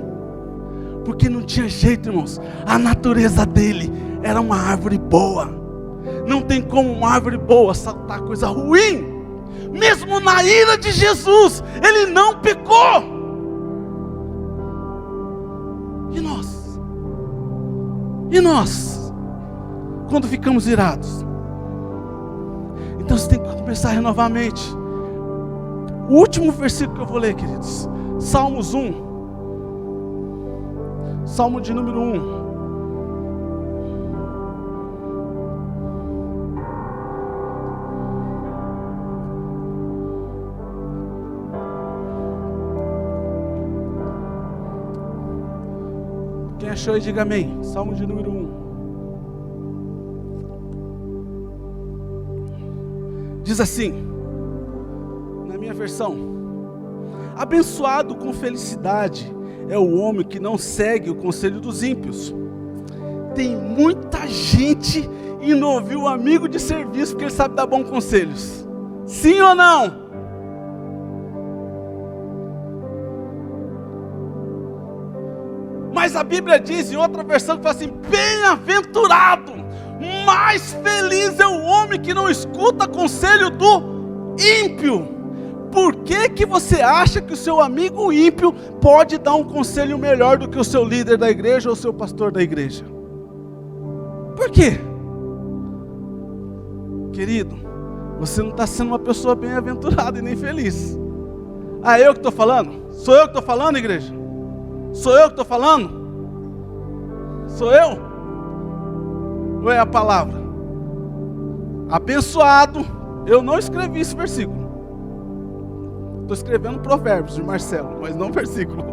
Porque não tinha jeito, irmãos. A natureza dele era uma árvore boa. Não tem como uma árvore boa saltar coisa ruim. Mesmo na ira de Jesus, ele não pecou. E nós? E nós? Quando ficamos irados? Então você tem que começar a renovar a mente. O último versículo que eu vou ler, queridos, Salmos 1, Salmo de número 1. Quem achou aí, diga amém. Salmo de número 1. Diz assim, na minha versão: abençoado com felicidade é o homem que não segue o conselho dos ímpios. Tem muita gente indo ouvir o amigo de serviço porque ele sabe dar bons conselhos. Sim ou não? Mas a Bíblia diz em outra versão que fala assim: bem-aventurado, mais feliz é o homem que não escuta conselho do ímpio. Por que você acha que o seu amigo ímpio pode dar um conselho melhor do que o seu líder da igreja ou o seu pastor da igreja? Por quê? Querido, você não está sendo uma pessoa bem-aventurada e nem feliz. Ah, eu que estou falando? Sou eu que estou falando, igreja? Sou eu que estou falando? Sou eu? Ou é a palavra? Abençoado. Eu não escrevi esse versículo. Estou escrevendo Provérbios de Marcelo, mas não versículo.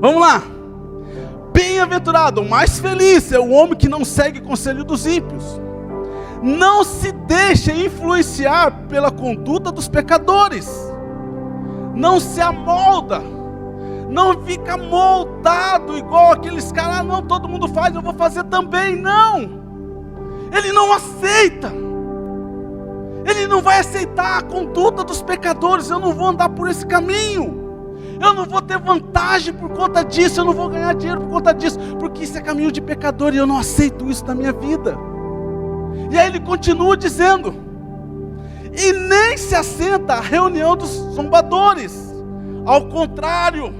Vamos lá. Bem-aventurado, mais feliz é o homem que não segue o conselho dos ímpios. Não se deixe influenciar pela conduta dos pecadores. Não se amolda. Não fica moldado igual aqueles caras. Ah, não, todo mundo faz, eu vou fazer também. Não. Ele não aceita. Ele não vai aceitar a conduta dos pecadores. Eu não vou andar por esse caminho. Eu não vou ter vantagem por conta disso. Eu não vou ganhar dinheiro por conta disso. Porque isso é caminho de pecador e eu não aceito isso na minha vida. E aí ele continua dizendo: e nem se assenta à reunião dos zombadores. Ao contrário,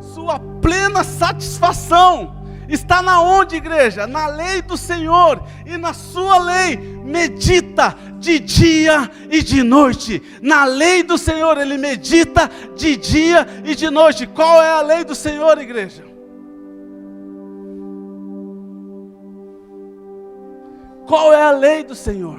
sua plena satisfação está na onde, igreja? Na lei do Senhor, e na sua lei medita de dia e de noite. Na lei do Senhor ele medita de dia e de noite. Qual é a lei do Senhor, igreja? Qual é a lei do Senhor?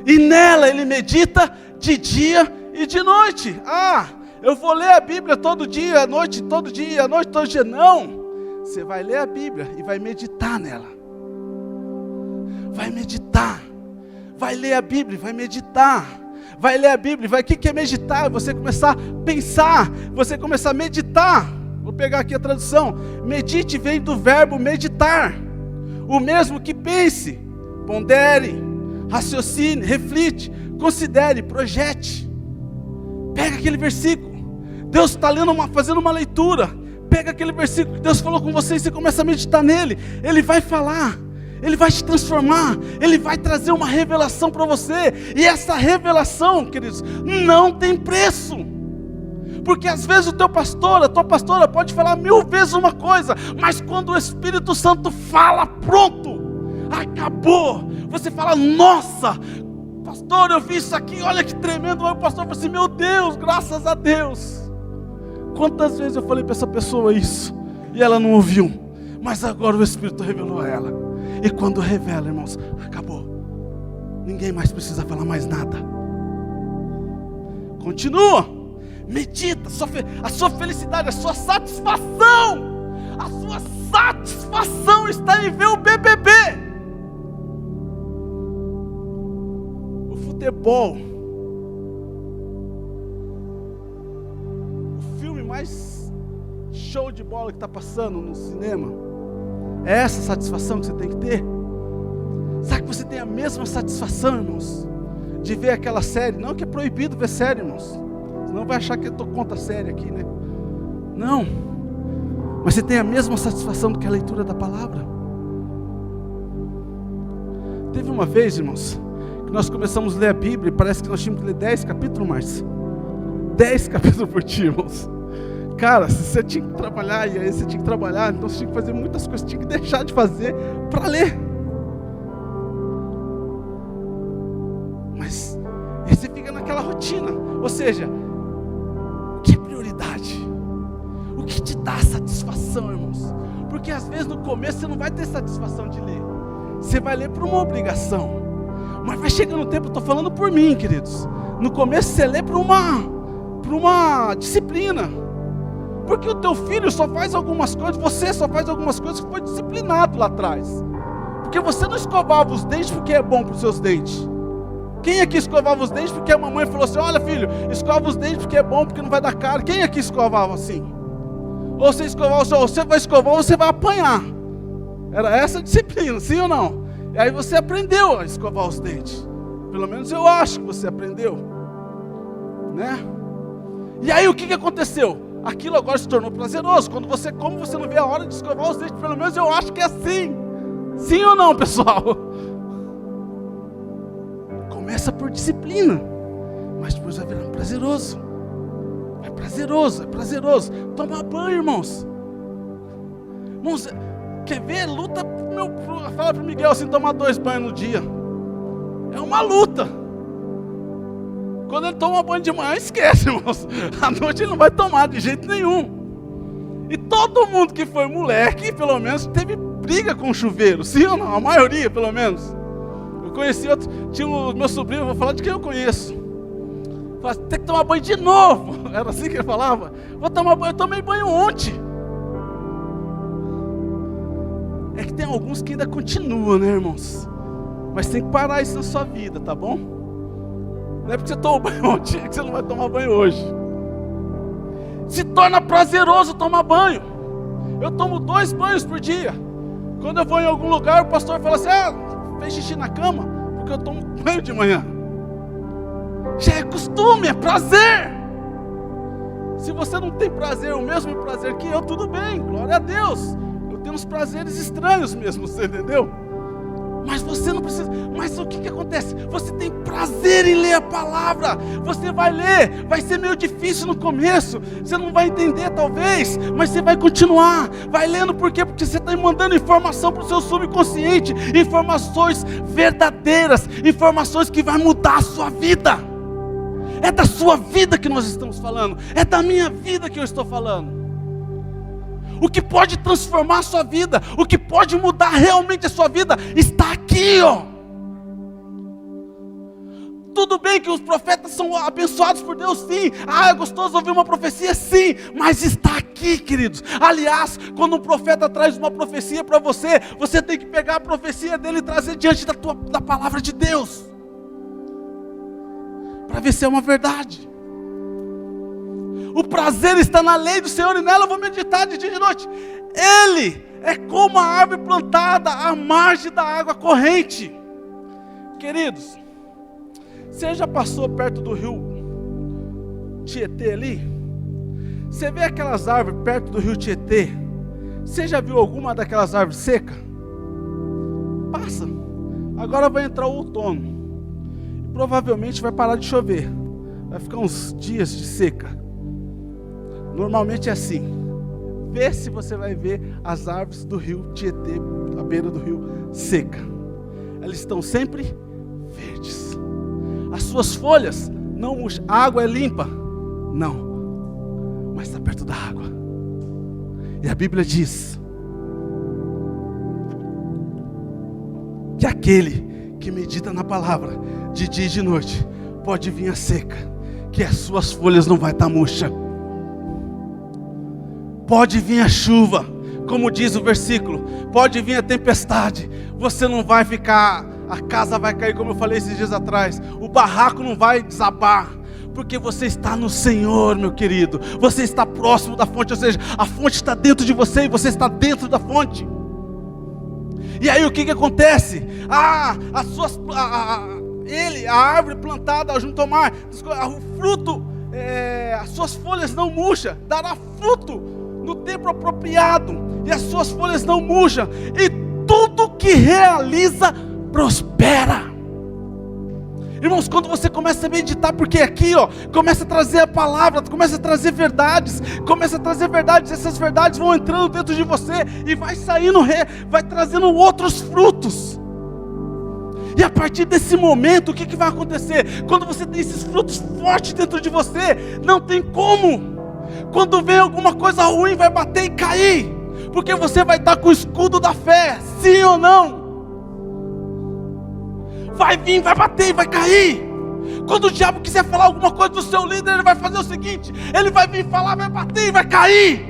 E nela ele medita de dia e de noite. Ah, eu vou ler a Bíblia todo dia, à noite, todo dia, à noite, todo dia. Não. Você vai ler a Bíblia e vai meditar nela. Vai meditar. Vai ler a Bíblia e vai meditar. Vai ler a Bíblia e vai... O que é meditar? Você começar a pensar. Você começar a meditar. Vou pegar aqui a tradução. Medite vem do verbo meditar. O mesmo que pense, pondere, raciocine, reflite, considere, projete. Pega aquele versículo. Deus está fazendo uma leitura. Pega aquele versículo que Deus falou com você e você começa a meditar nele. Ele vai falar. Ele vai te transformar. Ele vai trazer uma revelação para você. E essa revelação, queridos, não tem preço. Porque às vezes o teu pastor, a tua pastora pode falar 1000 vezes uma coisa, mas quando o Espírito Santo fala, pronto, acabou. Você fala: nossa, pastor, eu vi isso aqui, olha que tremendo. Aí o pastor fala assim: meu Deus, graças a Deus. Quantas vezes eu falei para essa pessoa isso e ela não ouviu, mas agora o Espírito revelou a ela. E quando revela, irmãos, acabou. Ninguém mais precisa falar mais nada. Continua. Medita, a sua felicidade, a sua satisfação. A sua satisfação está em ver o BBB. Super Bowl. O filme mais show de bola que está passando no cinema. É essa satisfação que você tem que ter? Sabe que você tem a mesma satisfação, irmãos, de ver aquela série? Não que é proibido ver série, irmãos. Senão vai achar que eu estou contra a série aqui, né? Não. Mas você tem a mesma satisfação do que a leitura da palavra. Teve uma vez, irmãos, que nós começamos a ler a Bíblia e parece que nós tínhamos que ler 10 capítulos mais. 10 capítulos por dia, irmãos. Cara, se você tinha que trabalhar, e aí você tinha que trabalhar, então você tinha que fazer muitas coisas, tinha que deixar de fazer para ler. Mas aí você fica naquela rotina. Ou seja, o que é prioridade? O que te dá satisfação, irmãos? Porque às vezes no começo você não vai ter satisfação de ler. Você vai ler por uma obrigação. Mas vai chegando o tempo, eu estou falando por mim, queridos. No começo você lê por uma disciplina. Porque o teu filho só faz algumas coisas, você só faz algumas coisas que foi disciplinado lá atrás. Porque você não escovava os dentes porque é bom para os seus dentes. Quem aqui escovava os dentes porque a mamãe falou assim: olha filho, escova os dentes porque é bom, porque não vai dar caro. Quem aqui escovava assim? Ou você escovava, você vai escovar ou você vai apanhar. Era essa a disciplina, sim ou não? E aí você aprendeu a escovar os dentes. Pelo menos eu acho que você aprendeu, né? E aí o que aconteceu? Aquilo agora se tornou prazeroso. Quando você come, você não vê a hora de escovar os dentes. Pelo menos eu acho que é assim. Sim ou não, pessoal? Começa por disciplina, mas depois vai virar prazeroso. É prazeroso, é prazeroso. Tomar banho, irmãos. Irmãos, quer ver? Luta. Fala para o Miguel assim: tomar 2 banhos no dia. É uma luta. Quando ele toma banho de manhã, esquece, irmãos. À noite ele não vai tomar de jeito nenhum. E todo mundo que foi moleque, pelo menos, teve briga com o chuveiro. Sim ou não? A maioria, pelo menos. Eu conheci outro, tinha o meu sobrinho, vou falar de quem eu conheço. Falava: tem que tomar banho de novo. Era assim que ele falava. Vou tomar banho, eu tomei banho ontem. É que tem alguns que ainda continuam, né, irmãos? Mas tem que parar isso na sua vida, tá bom? Não é porque você tomou banho ontem que você não vai tomar banho hoje. Se torna prazeroso tomar banho. Eu tomo 2 banhos por dia. Quando eu vou em algum lugar, o pastor fala assim: fez xixi na cama? Porque eu tomo banho de manhã. Já é costume, é prazer. Se você não tem prazer, o mesmo prazer que eu, tudo bem, glória a Deus. Eu tenho uns prazeres estranhos mesmo, você entendeu? Mas você não precisa. Mas o que acontece? Você tem prazer em ler a palavra. Você vai ler. Vai ser meio difícil no começo. Você não vai entender talvez. Mas você vai continuar. Vai lendo por quê? Porque você está mandando informação para o seu subconsciente. Informações verdadeiras. Informações que vai mudar a sua vida. É da sua vida que nós estamos falando. É da minha vida que eu estou falando. O que pode transformar a sua vida, o que pode mudar realmente a sua vida, está aqui, ó. Tudo bem que os profetas são abençoados por Deus, sim. É gostoso ouvir uma profecia, sim. Mas está aqui, queridos. Aliás, quando um profeta traz uma profecia para você, você tem que pegar a profecia dele e trazer diante da palavra de Deus, para ver se é uma verdade. O prazer está na lei do Senhor e nela eu vou meditar de dia e de noite. Ele é como a árvore plantada à margem da água corrente. Queridos, você já passou perto do rio Tietê ali? Você vê aquelas árvores perto do rio Tietê? Você já viu alguma daquelas árvores seca? Passa. Agora vai entrar o outono. E provavelmente vai parar de chover. Vai ficar uns dias de seca. Normalmente é assim. Vê se você vai ver as árvores do rio Tietê, à beira do rio, seca. Elas estão sempre verdes. As suas folhas não murcham. A água é limpa? Não. Mas está perto da água. E a Bíblia diz que aquele que medita na palavra de dia e de noite pode vir a seca, que as suas folhas não vai estar murcha. Pode vir a chuva, como diz o versículo, pode vir a tempestade, você não vai ficar a casa vai cair, como eu falei esses dias atrás, o barraco não vai desabar, porque você está no Senhor, meu querido. Você está próximo da fonte, ou seja, a fonte está dentro de você e você está dentro da fonte. E aí o que acontece? A árvore plantada junto ao mar, o fruto, as suas folhas não murcham, dará fruto no tempo apropriado, e as suas folhas não murcham, e tudo que realiza prospera. Irmãos, quando você começa a meditar, porque aqui, começa a trazer a palavra, começa a trazer verdades, essas verdades vão entrando dentro de você, e vai saindo, vai trazendo outros frutos. E a partir desse momento, o que vai acontecer? Quando você tem esses frutos fortes dentro de você, não tem como. Quando vem alguma coisa ruim, vai bater e cair, porque você vai estar com o escudo da fé, sim ou não? Vai vir, vai bater e vai cair. Quando o diabo quiser falar alguma coisa do seu líder, ele vai fazer o seguinte: ele vai vir falar, vai bater e vai cair.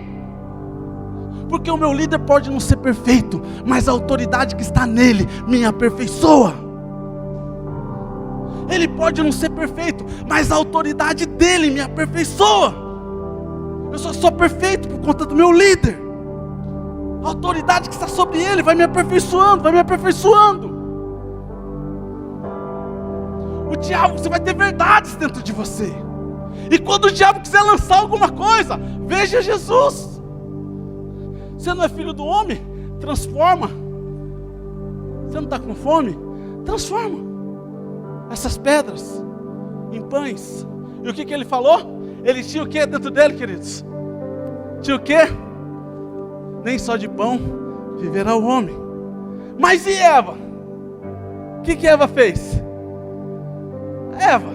Porque o meu líder pode não ser perfeito, mas a autoridade que está nele me aperfeiçoa. Ele pode não ser perfeito, mas a autoridade dele me aperfeiçoa. Eu só sou perfeito por conta do meu líder. A autoridade que está sobre ele vai me aperfeiçoando, vai me aperfeiçoando. O diabo, você vai ter verdades dentro de você. E quando o diabo quiser lançar alguma coisa, veja Jesus. Você não é filho do homem? Transforma. Você não está com fome? Transforma essas pedras em pães. E o que ele falou? Ele tinha o que dentro dele, queridos? Tinha o que? Nem só de pão viverá o homem. Mas e Eva? O que Eva fez? Eva,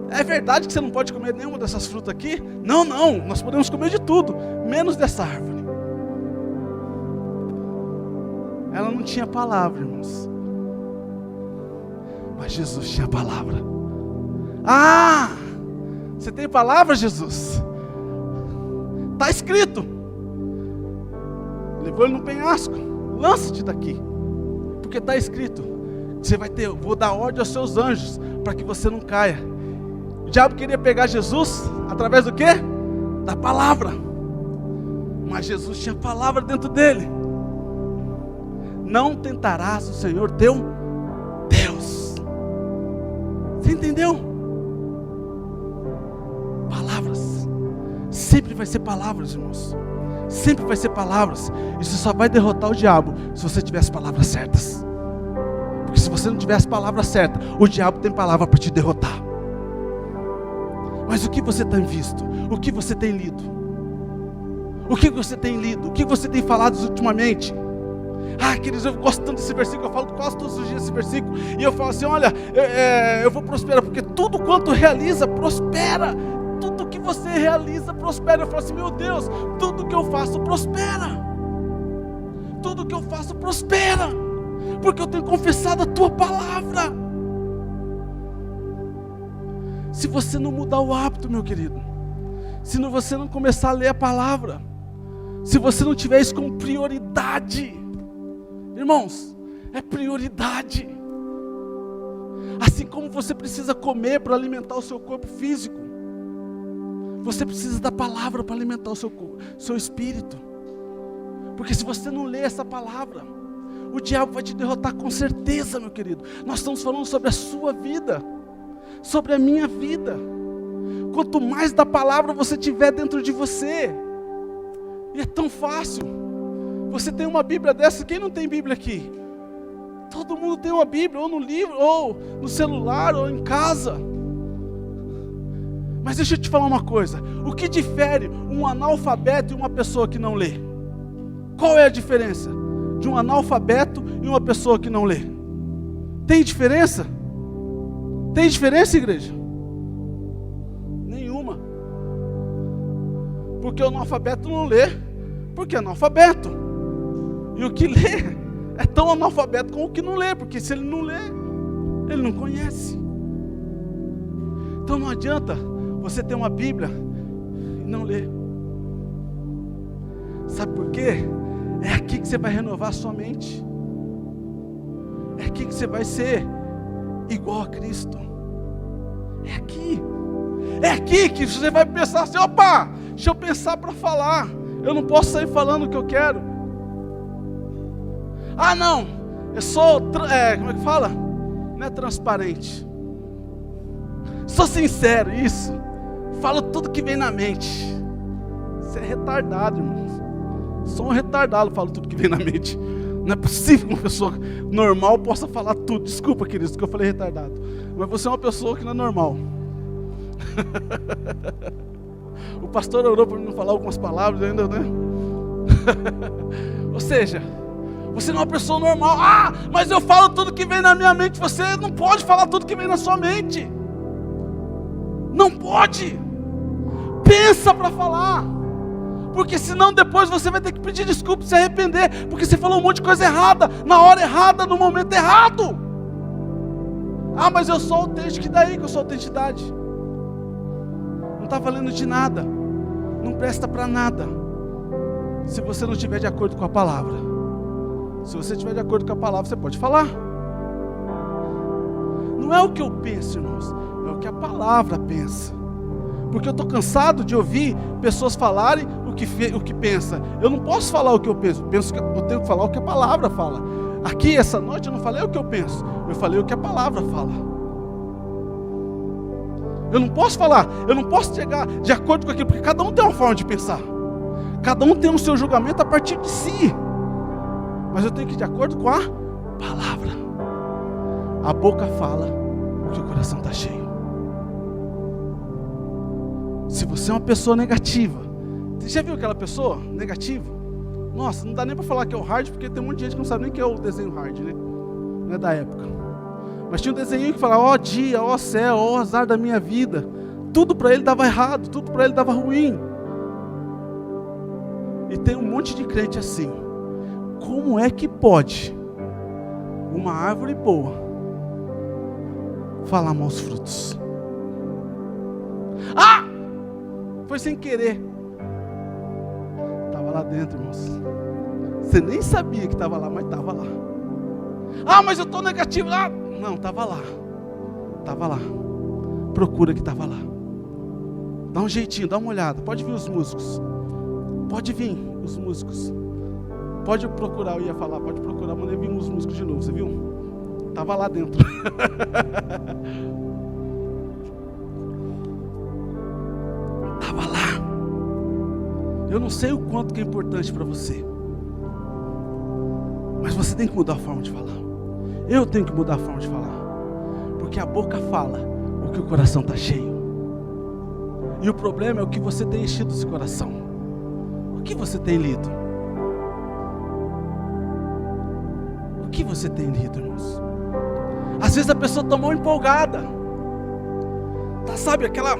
é verdade que você não pode comer nenhuma dessas frutas aqui? Não, nós podemos comer de tudo, menos dessa árvore. Ela não tinha palavra, irmãos, mas Jesus tinha palavra. Você tem palavra, Jesus? Está escrito. Levou ele no penhasco, lança-te daqui, porque está escrito. Você vai ter, vou dar ordem aos seus anjos, para que você não caia. O diabo queria pegar Jesus, através do quê? Da palavra. Mas Jesus tinha palavra dentro dele. Não tentarás o Senhor teu Deus. Você entendeu? Palavras. Sempre vai ser palavras, irmãos. Sempre vai ser palavras. E você só vai derrotar o diabo se você tiver as palavras certas. Porque se você não tiver as palavras certas, o diabo tem palavra para te derrotar. Mas o que você tem visto? O que você tem lido? O que você tem lido? O que você tem falado ultimamente? Queridos, eu gosto tanto desse versículo, eu falo quase todos os dias esse versículo. E eu falo assim, olha, eu vou prosperar, porque tudo quanto realiza, prospera. Tudo que você realiza, prospera. Eu falo assim, meu Deus, tudo que eu faço, prospera. Tudo que eu faço, prospera. Porque eu tenho confessado a tua palavra. Se você não mudar o hábito, meu querido, se você não começar a ler a palavra, se você não tiver isso como prioridade, irmãos, é prioridade. Assim como você precisa comer para alimentar o seu corpo físico, você precisa da palavra para alimentar o seu espírito. Porque se você não ler essa palavra, o diabo vai te derrotar com certeza, meu querido. Nós estamos falando sobre a sua vida, sobre a minha vida. Quanto mais da palavra você tiver dentro de você, e é tão fácil. Você tem uma Bíblia dessa, quem não tem Bíblia aqui? Todo mundo tem uma Bíblia, ou no livro, ou no celular, ou em casa. Mas deixa eu te falar uma coisa, o que difere um analfabeto e uma pessoa que não lê? Qual é a diferença de um analfabeto e uma pessoa que não lê? Tem diferença? Tem diferença, igreja? Nenhuma. Porque o analfabeto não lê, porque é analfabeto. E o que lê é tão analfabeto como o que não lê, porque se ele não lê, ele não conhece. Então não adianta você ter uma Bíblia e não ler. Sabe por quê? É aqui que você vai renovar a sua mente. É aqui que você vai ser igual a Cristo. É aqui. É aqui que você vai pensar assim, opa, deixa eu pensar para falar. Eu não posso sair falando o que eu quero. Ah não, eu sou, como é que fala? Não é transparente. Sou sincero, isso. Falo tudo que vem na mente. Você é retardado, irmãos. Sou um retardado, falo tudo que vem na mente. Não é possível que uma pessoa normal possa falar tudo. Desculpa, queridos, que eu falei retardado. Mas você é uma pessoa que não é normal. O pastor orou para não falar algumas palavras ainda, né? Ou seja, você não é uma pessoa normal. Ah, mas eu falo tudo que vem na minha mente. Você não pode falar tudo que vem na sua mente. Não pode. Pensa para falar. Porque senão depois você vai ter que pedir desculpa, se arrepender, porque você falou um monte de coisa errada, na hora errada, no momento errado. Ah, mas eu sou autêntico, que daí que eu sou autenticidade? Não está valendo de nada, não presta para nada, se você não estiver de acordo com a palavra. Se você estiver de acordo com a palavra, você pode falar. Não é o que eu penso, irmãos, é o que a palavra pensa. Porque eu estou cansado de ouvir pessoas falarem o que pensa. Eu não posso falar o que eu penso. Eu tenho que falar o que a palavra fala. Aqui, essa noite, eu não falei o que eu penso. Eu falei o que a palavra fala. Eu não posso falar. Eu não posso chegar de acordo com aquilo. Porque cada um tem uma forma de pensar. Cada um tem o seu julgamento a partir de si. Mas eu tenho que ir de acordo com a palavra. A boca fala o que o coração está cheio. Se você é uma pessoa negativa, você já viu aquela pessoa negativa? Nossa, não dá nem para falar que é o hard, porque tem um monte de gente que não sabe nem que é o desenho hard, né? Não é da época. Mas tinha um desenho que falava, ó dia, ó céu, ó azar da minha vida. Tudo para ele dava errado, tudo para ele dava ruim. E tem um monte de crente assim. Como é que pode uma árvore boa falar maus frutos? Ah! Foi sem querer. Estava lá dentro, irmãos. Você nem sabia que estava lá, mas estava lá. Ah, mas eu estou negativo. Ah, não, estava lá. Estava lá. Procura que estava lá. Dá um jeitinho, dá uma olhada. Pode vir os músicos. Pode vir os músicos. Pode procurar, eu ia falar, pode procurar. Mandei vir os músicos de novo, você viu? Estava lá dentro. Estava lá. Eu não sei o quanto que é importante para você, mas você tem que mudar a forma de falar. Eu tenho que mudar a forma de falar, porque a boca fala o que o coração está cheio. E o problema é o que você tem enchido esse coração. O que você tem lido? O que você tem lido, irmãos? Às vezes a pessoa está mal empolgada, tá, sabe, aquela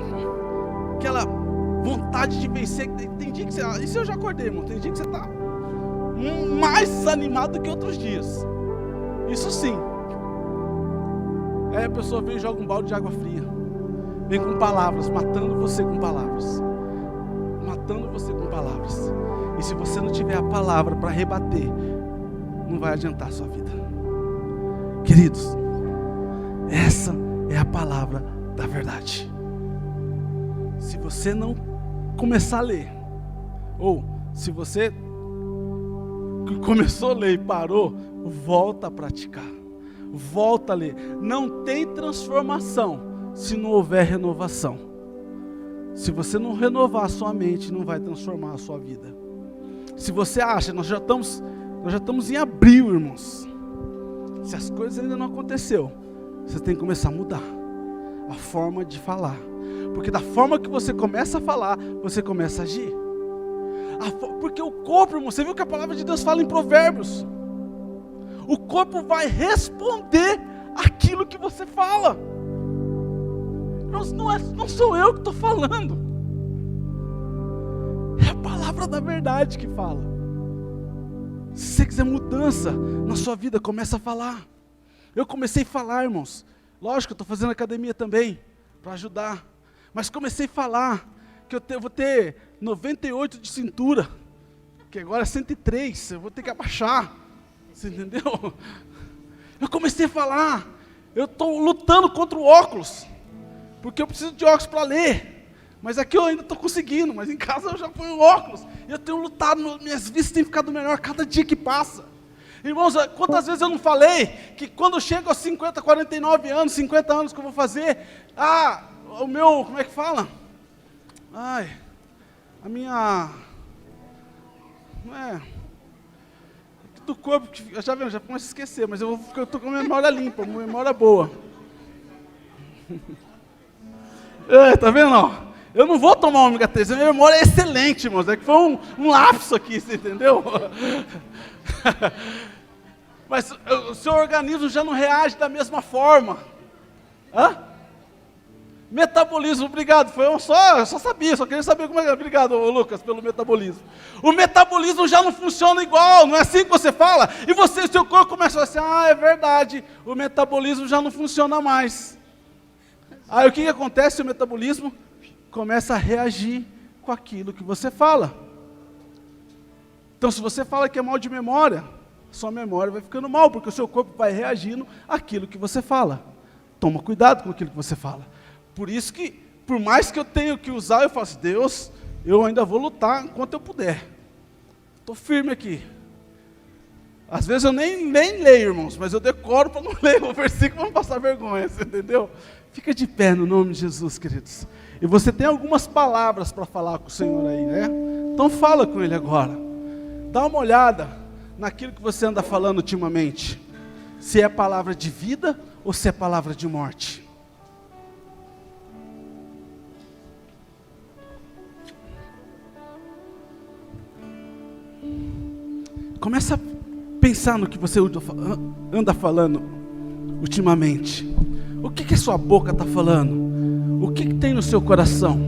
vontade de vencer. Tem dia que você, isso eu já acordei, irmão. Tem dia que você está mais animado do que outros dias. Isso sim. Aí a pessoa vem e joga um balde de água fria. Vem com palavras, matando você com palavras. Matando você com palavras. E se você não tiver a palavra para rebater, não vai adiantar a sua vida. Queridos, essa é a palavra da verdade. Se você não começar a ler, ou se você começou a ler e parou, volta a praticar, volta a ler. Não tem transformação se não houver renovação. Se você não renovar a sua mente, não vai transformar a sua vida. Se você acha, nós já estamos em abril, irmãos. Se as coisas ainda não aconteceu, você tem que começar a mudar a forma de falar. Porque da forma que você começa a falar, você começa a agir. Porque o corpo, irmão, você viu que a palavra de Deus fala em Provérbios. O corpo vai responder aquilo que você fala. Não sou eu que estou falando. É a palavra da verdade que fala. Se você quiser mudança na sua vida, começa a falar. Eu comecei a falar, irmãos. Lógico, eu estou fazendo academia também, para ajudar. Mas comecei a falar que eu vou ter 98 de cintura, que agora é 103, eu vou ter que abaixar. Você entendeu? Eu comecei a falar, eu estou lutando contra o óculos, porque eu preciso de óculos para ler. Mas aqui eu ainda estou conseguindo, mas em casa eu já ponho óculos. Eu tenho lutado, minhas vistas têm ficado melhor cada dia que passa. Irmãos, quantas vezes eu não falei que quando eu chego aos 50, 49 anos, 50 anos que eu vou fazer, o meu, como é que fala? A minha, não é, do corpo, já começo a esquecer, mas eu estou com a memória limpa, uma memória boa. Tá vendo, ó? Eu não vou tomar ômega 3, a minha memória é excelente, irmãos, é que foi um lapso aqui, você entendeu? Mas o seu organismo já não reage da mesma forma. Metabolismo, obrigado, eu só sabia, só queria saber como é. Obrigado, Lucas, pelo metabolismo. O metabolismo já não funciona igual, não é assim que você fala? E seu corpo começa a falar assim, é verdade, o metabolismo já não funciona mais. Aí o que acontece? O metabolismo começa a reagir com aquilo que você fala. Então, se você fala que é mal de memória, sua memória vai ficando mal, porque o seu corpo vai reagindo àquilo que você fala. Toma cuidado com aquilo que você fala. Por isso que, por mais que eu tenha que usar, eu faço, Deus, eu ainda vou lutar enquanto eu puder. Estou firme aqui. Às vezes eu nem leio, irmãos, mas eu decoro para não ler o versículo para não passar vergonha, você entendeu? Fica de pé no nome de Jesus, queridos. E você tem algumas palavras para falar com o Senhor aí, né? Então fala com Ele agora. Dá uma olhada naquilo que você anda falando ultimamente. Se é palavra de vida ou se é palavra de morte. Começa a pensar no que você anda falando ultimamente. O que a sua boca está falando? O que tem no seu coração?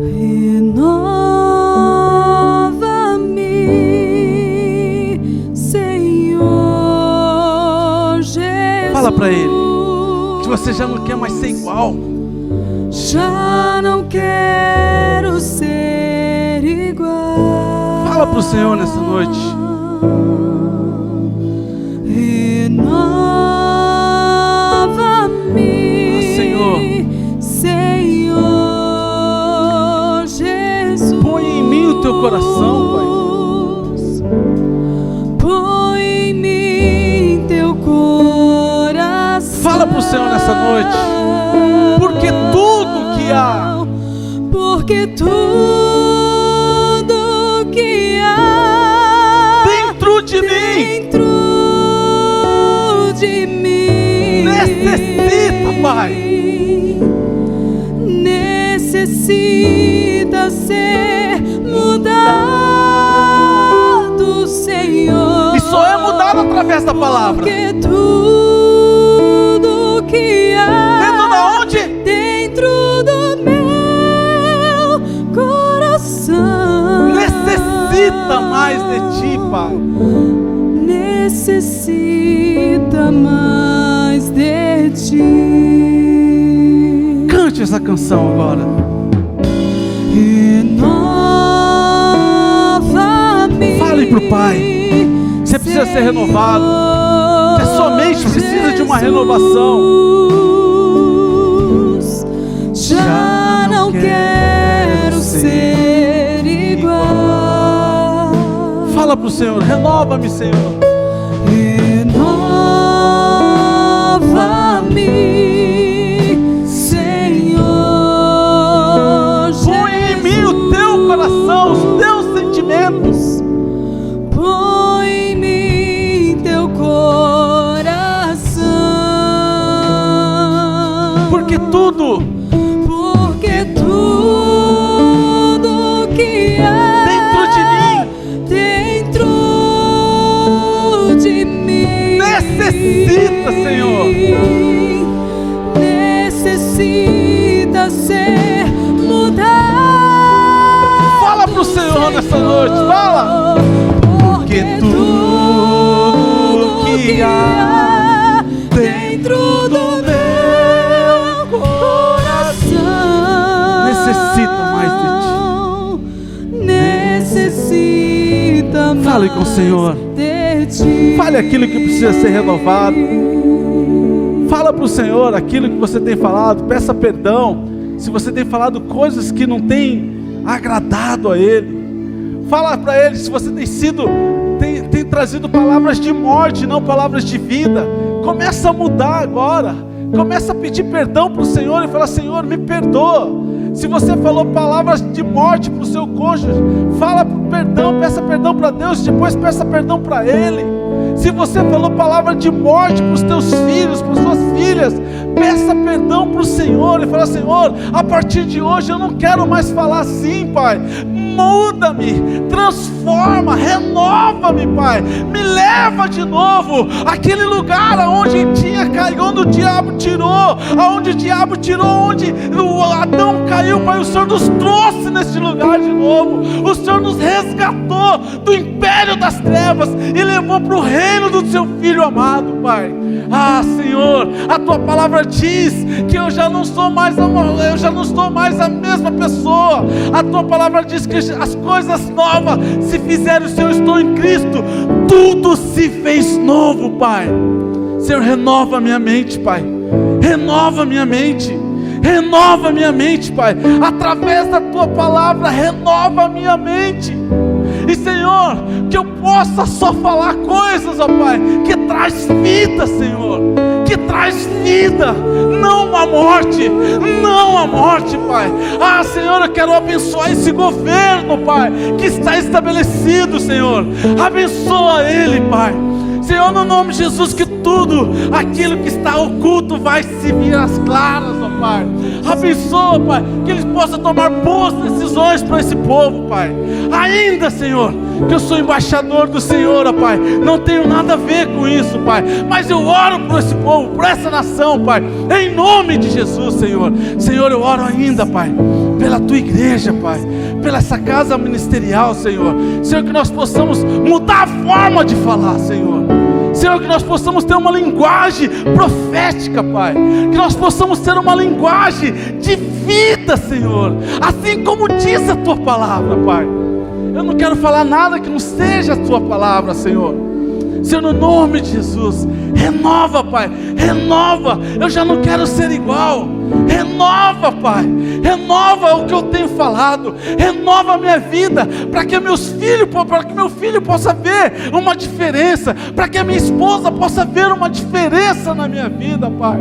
Renova-me, Senhor Jesus. Fala para Ele que você já não quer mais ser igual. Já não quero ser igual. Fala para o Senhor nessa noite. Renova-me, Senhor. Senhor Jesus. Põe em mim o teu coração, Pai. Põe em mim teu coração. Fala para o Senhor nessa noite. Porque tudo que há, porque tudo que há dentro de mim necessita, Pai, necessita ser mudado, Senhor. E só é mudado através da palavra. Porque tudo que há dentro de onde? Dentro do meu coração Necessita mais de ti, Pai. Necessita mais de ti. Cante essa canção agora. Renova-me. Fale pro Pai. Você precisa ser renovado. Você somente precisa de uma renovação. Já não quero ser igual. Fala pro Senhor, renova-me, Senhor. Renova-me, Senhor Jesus. Põe em mim o teu coração, os teus sentimentos. Põe em mim teu coração. Porque tudo que há dentro de mim necessita, Senhor, necessita ser mudado. Fala pro Senhor nessa noite, fala. Porque tudo que há dentro do meu coração necessita Fale com o Senhor. de ti. Fale aquilo que precisa ser renovado. Fala para o Senhor aquilo que você tem falado. Peça perdão se você tem falado coisas que não têm agradado a Ele. Fala para Ele se você tem trazido palavras de morte, não palavras de vida. Começa a mudar agora. Começa a pedir perdão para o Senhor e fala: Senhor, me perdoa. Se você falou palavras de morte para o seu cônjuge, fala perdão, peça perdão para Deus, depois peça perdão para Ele. Se você falou palavra de morte para os teus filhos, para as suas filhas, peça perdão para o Senhor e fala: Senhor, a partir de hoje eu não quero mais falar assim, Pai. Muda-me, transforma, renova-me, Pai. Me leva de novo àquele lugar onde tinha caído, onde o diabo tirou, onde o diabo tirou, onde o Adão caiu, Pai. O Senhor nos trouxe neste lugar de novo. O Senhor nos resgatou do império das trevas e levou para o reino do seu Filho amado, Pai. Ah, Senhor, a Tua palavra diz que eu já não estou mais a mesma pessoa. A Tua palavra diz que as coisas novas se fizeram, se eu estou em Cristo, tudo se fez novo, Pai. Senhor, renova minha mente, Pai. Renova minha mente. Renova minha mente, Pai. Através da Tua palavra, renova minha mente. E Senhor, que eu possa só falar coisas, ó Pai, que traz vida, Senhor, que traz vida, não a morte, não a morte, Pai. Ah, Senhor, eu quero abençoar esse governo, Pai, que está estabelecido, Senhor. Abençoa ele, Pai. Senhor, no nome de Jesus, que tudo aquilo que está oculto vai se vir às claras, ó Pai. Abençoa, Pai, que eles possam tomar boas decisões para esse povo, Pai. Ainda, Senhor, que eu sou embaixador do Senhor, ó Pai, não tenho nada a ver com isso, Pai, mas eu oro por esse povo, por essa nação, Pai, em nome de Jesus, Senhor. Senhor, eu oro ainda, Pai, pela Tua igreja, Pai, pela essa casa ministerial, Senhor. Senhor, que nós possamos mudar a forma de falar, Senhor. Senhor, que nós possamos ter uma linguagem profética, Pai. Que nós possamos ter uma linguagem de vida, Senhor. Assim como diz a Tua palavra, Pai. Eu não quero falar nada que não seja a Tua palavra, Senhor. Senhor, no nome de Jesus, renova, Pai, renova. Eu já não quero ser igual. Renova, Pai, renova o que eu tenho falado, renova a minha vida, para que meu filho possa ver uma diferença, para que a minha esposa possa ver uma diferença na minha vida, Pai.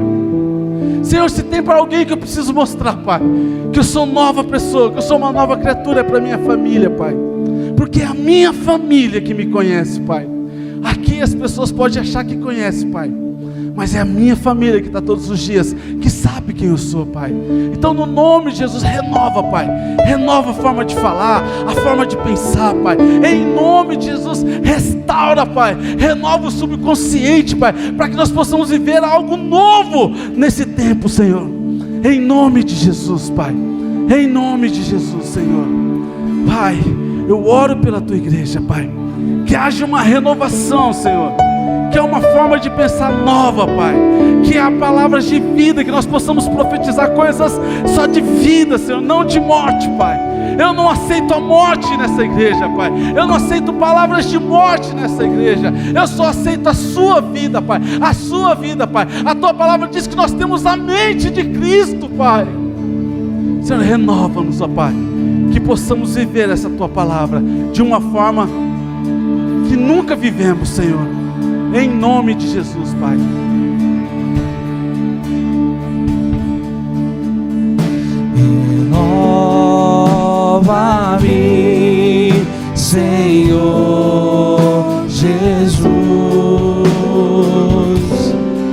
Senhor, se tem para alguém que eu preciso mostrar, Pai, que eu sou nova pessoa, que eu sou uma nova criatura para minha família, Pai, porque é a minha família que me conhece, Pai. Aqui as pessoas podem achar que conhecem, Pai, mas é a minha família que está todos os dias, que sabe quem eu sou, Pai. Então, no nome de Jesus, renova, Pai. Renova a forma de falar, a forma de pensar, Pai. Em nome de Jesus, restaura, Pai. Renova o subconsciente, Pai, para que nós possamos viver algo novo nesse tempo, Senhor. Em nome de Jesus, Pai. Em nome de Jesus, Senhor. Pai, eu oro pela Tua igreja, Pai. Que haja uma renovação, Senhor. Que é uma forma de pensar nova, Pai. Que há palavras de vida, que nós possamos profetizar coisas só de vida, Senhor, não de morte, Pai. Eu não aceito a morte nessa igreja, Pai. Eu não aceito palavras de morte nessa igreja. Eu só aceito a Sua vida, Pai. A Sua vida, Pai. A Tua palavra diz que nós temos a mente de Cristo, Pai. Senhor, renova-nos, ó Pai. Que possamos viver essa Tua palavra de uma forma que nunca vivemos, Senhor. Em nome de Jesus, Pai.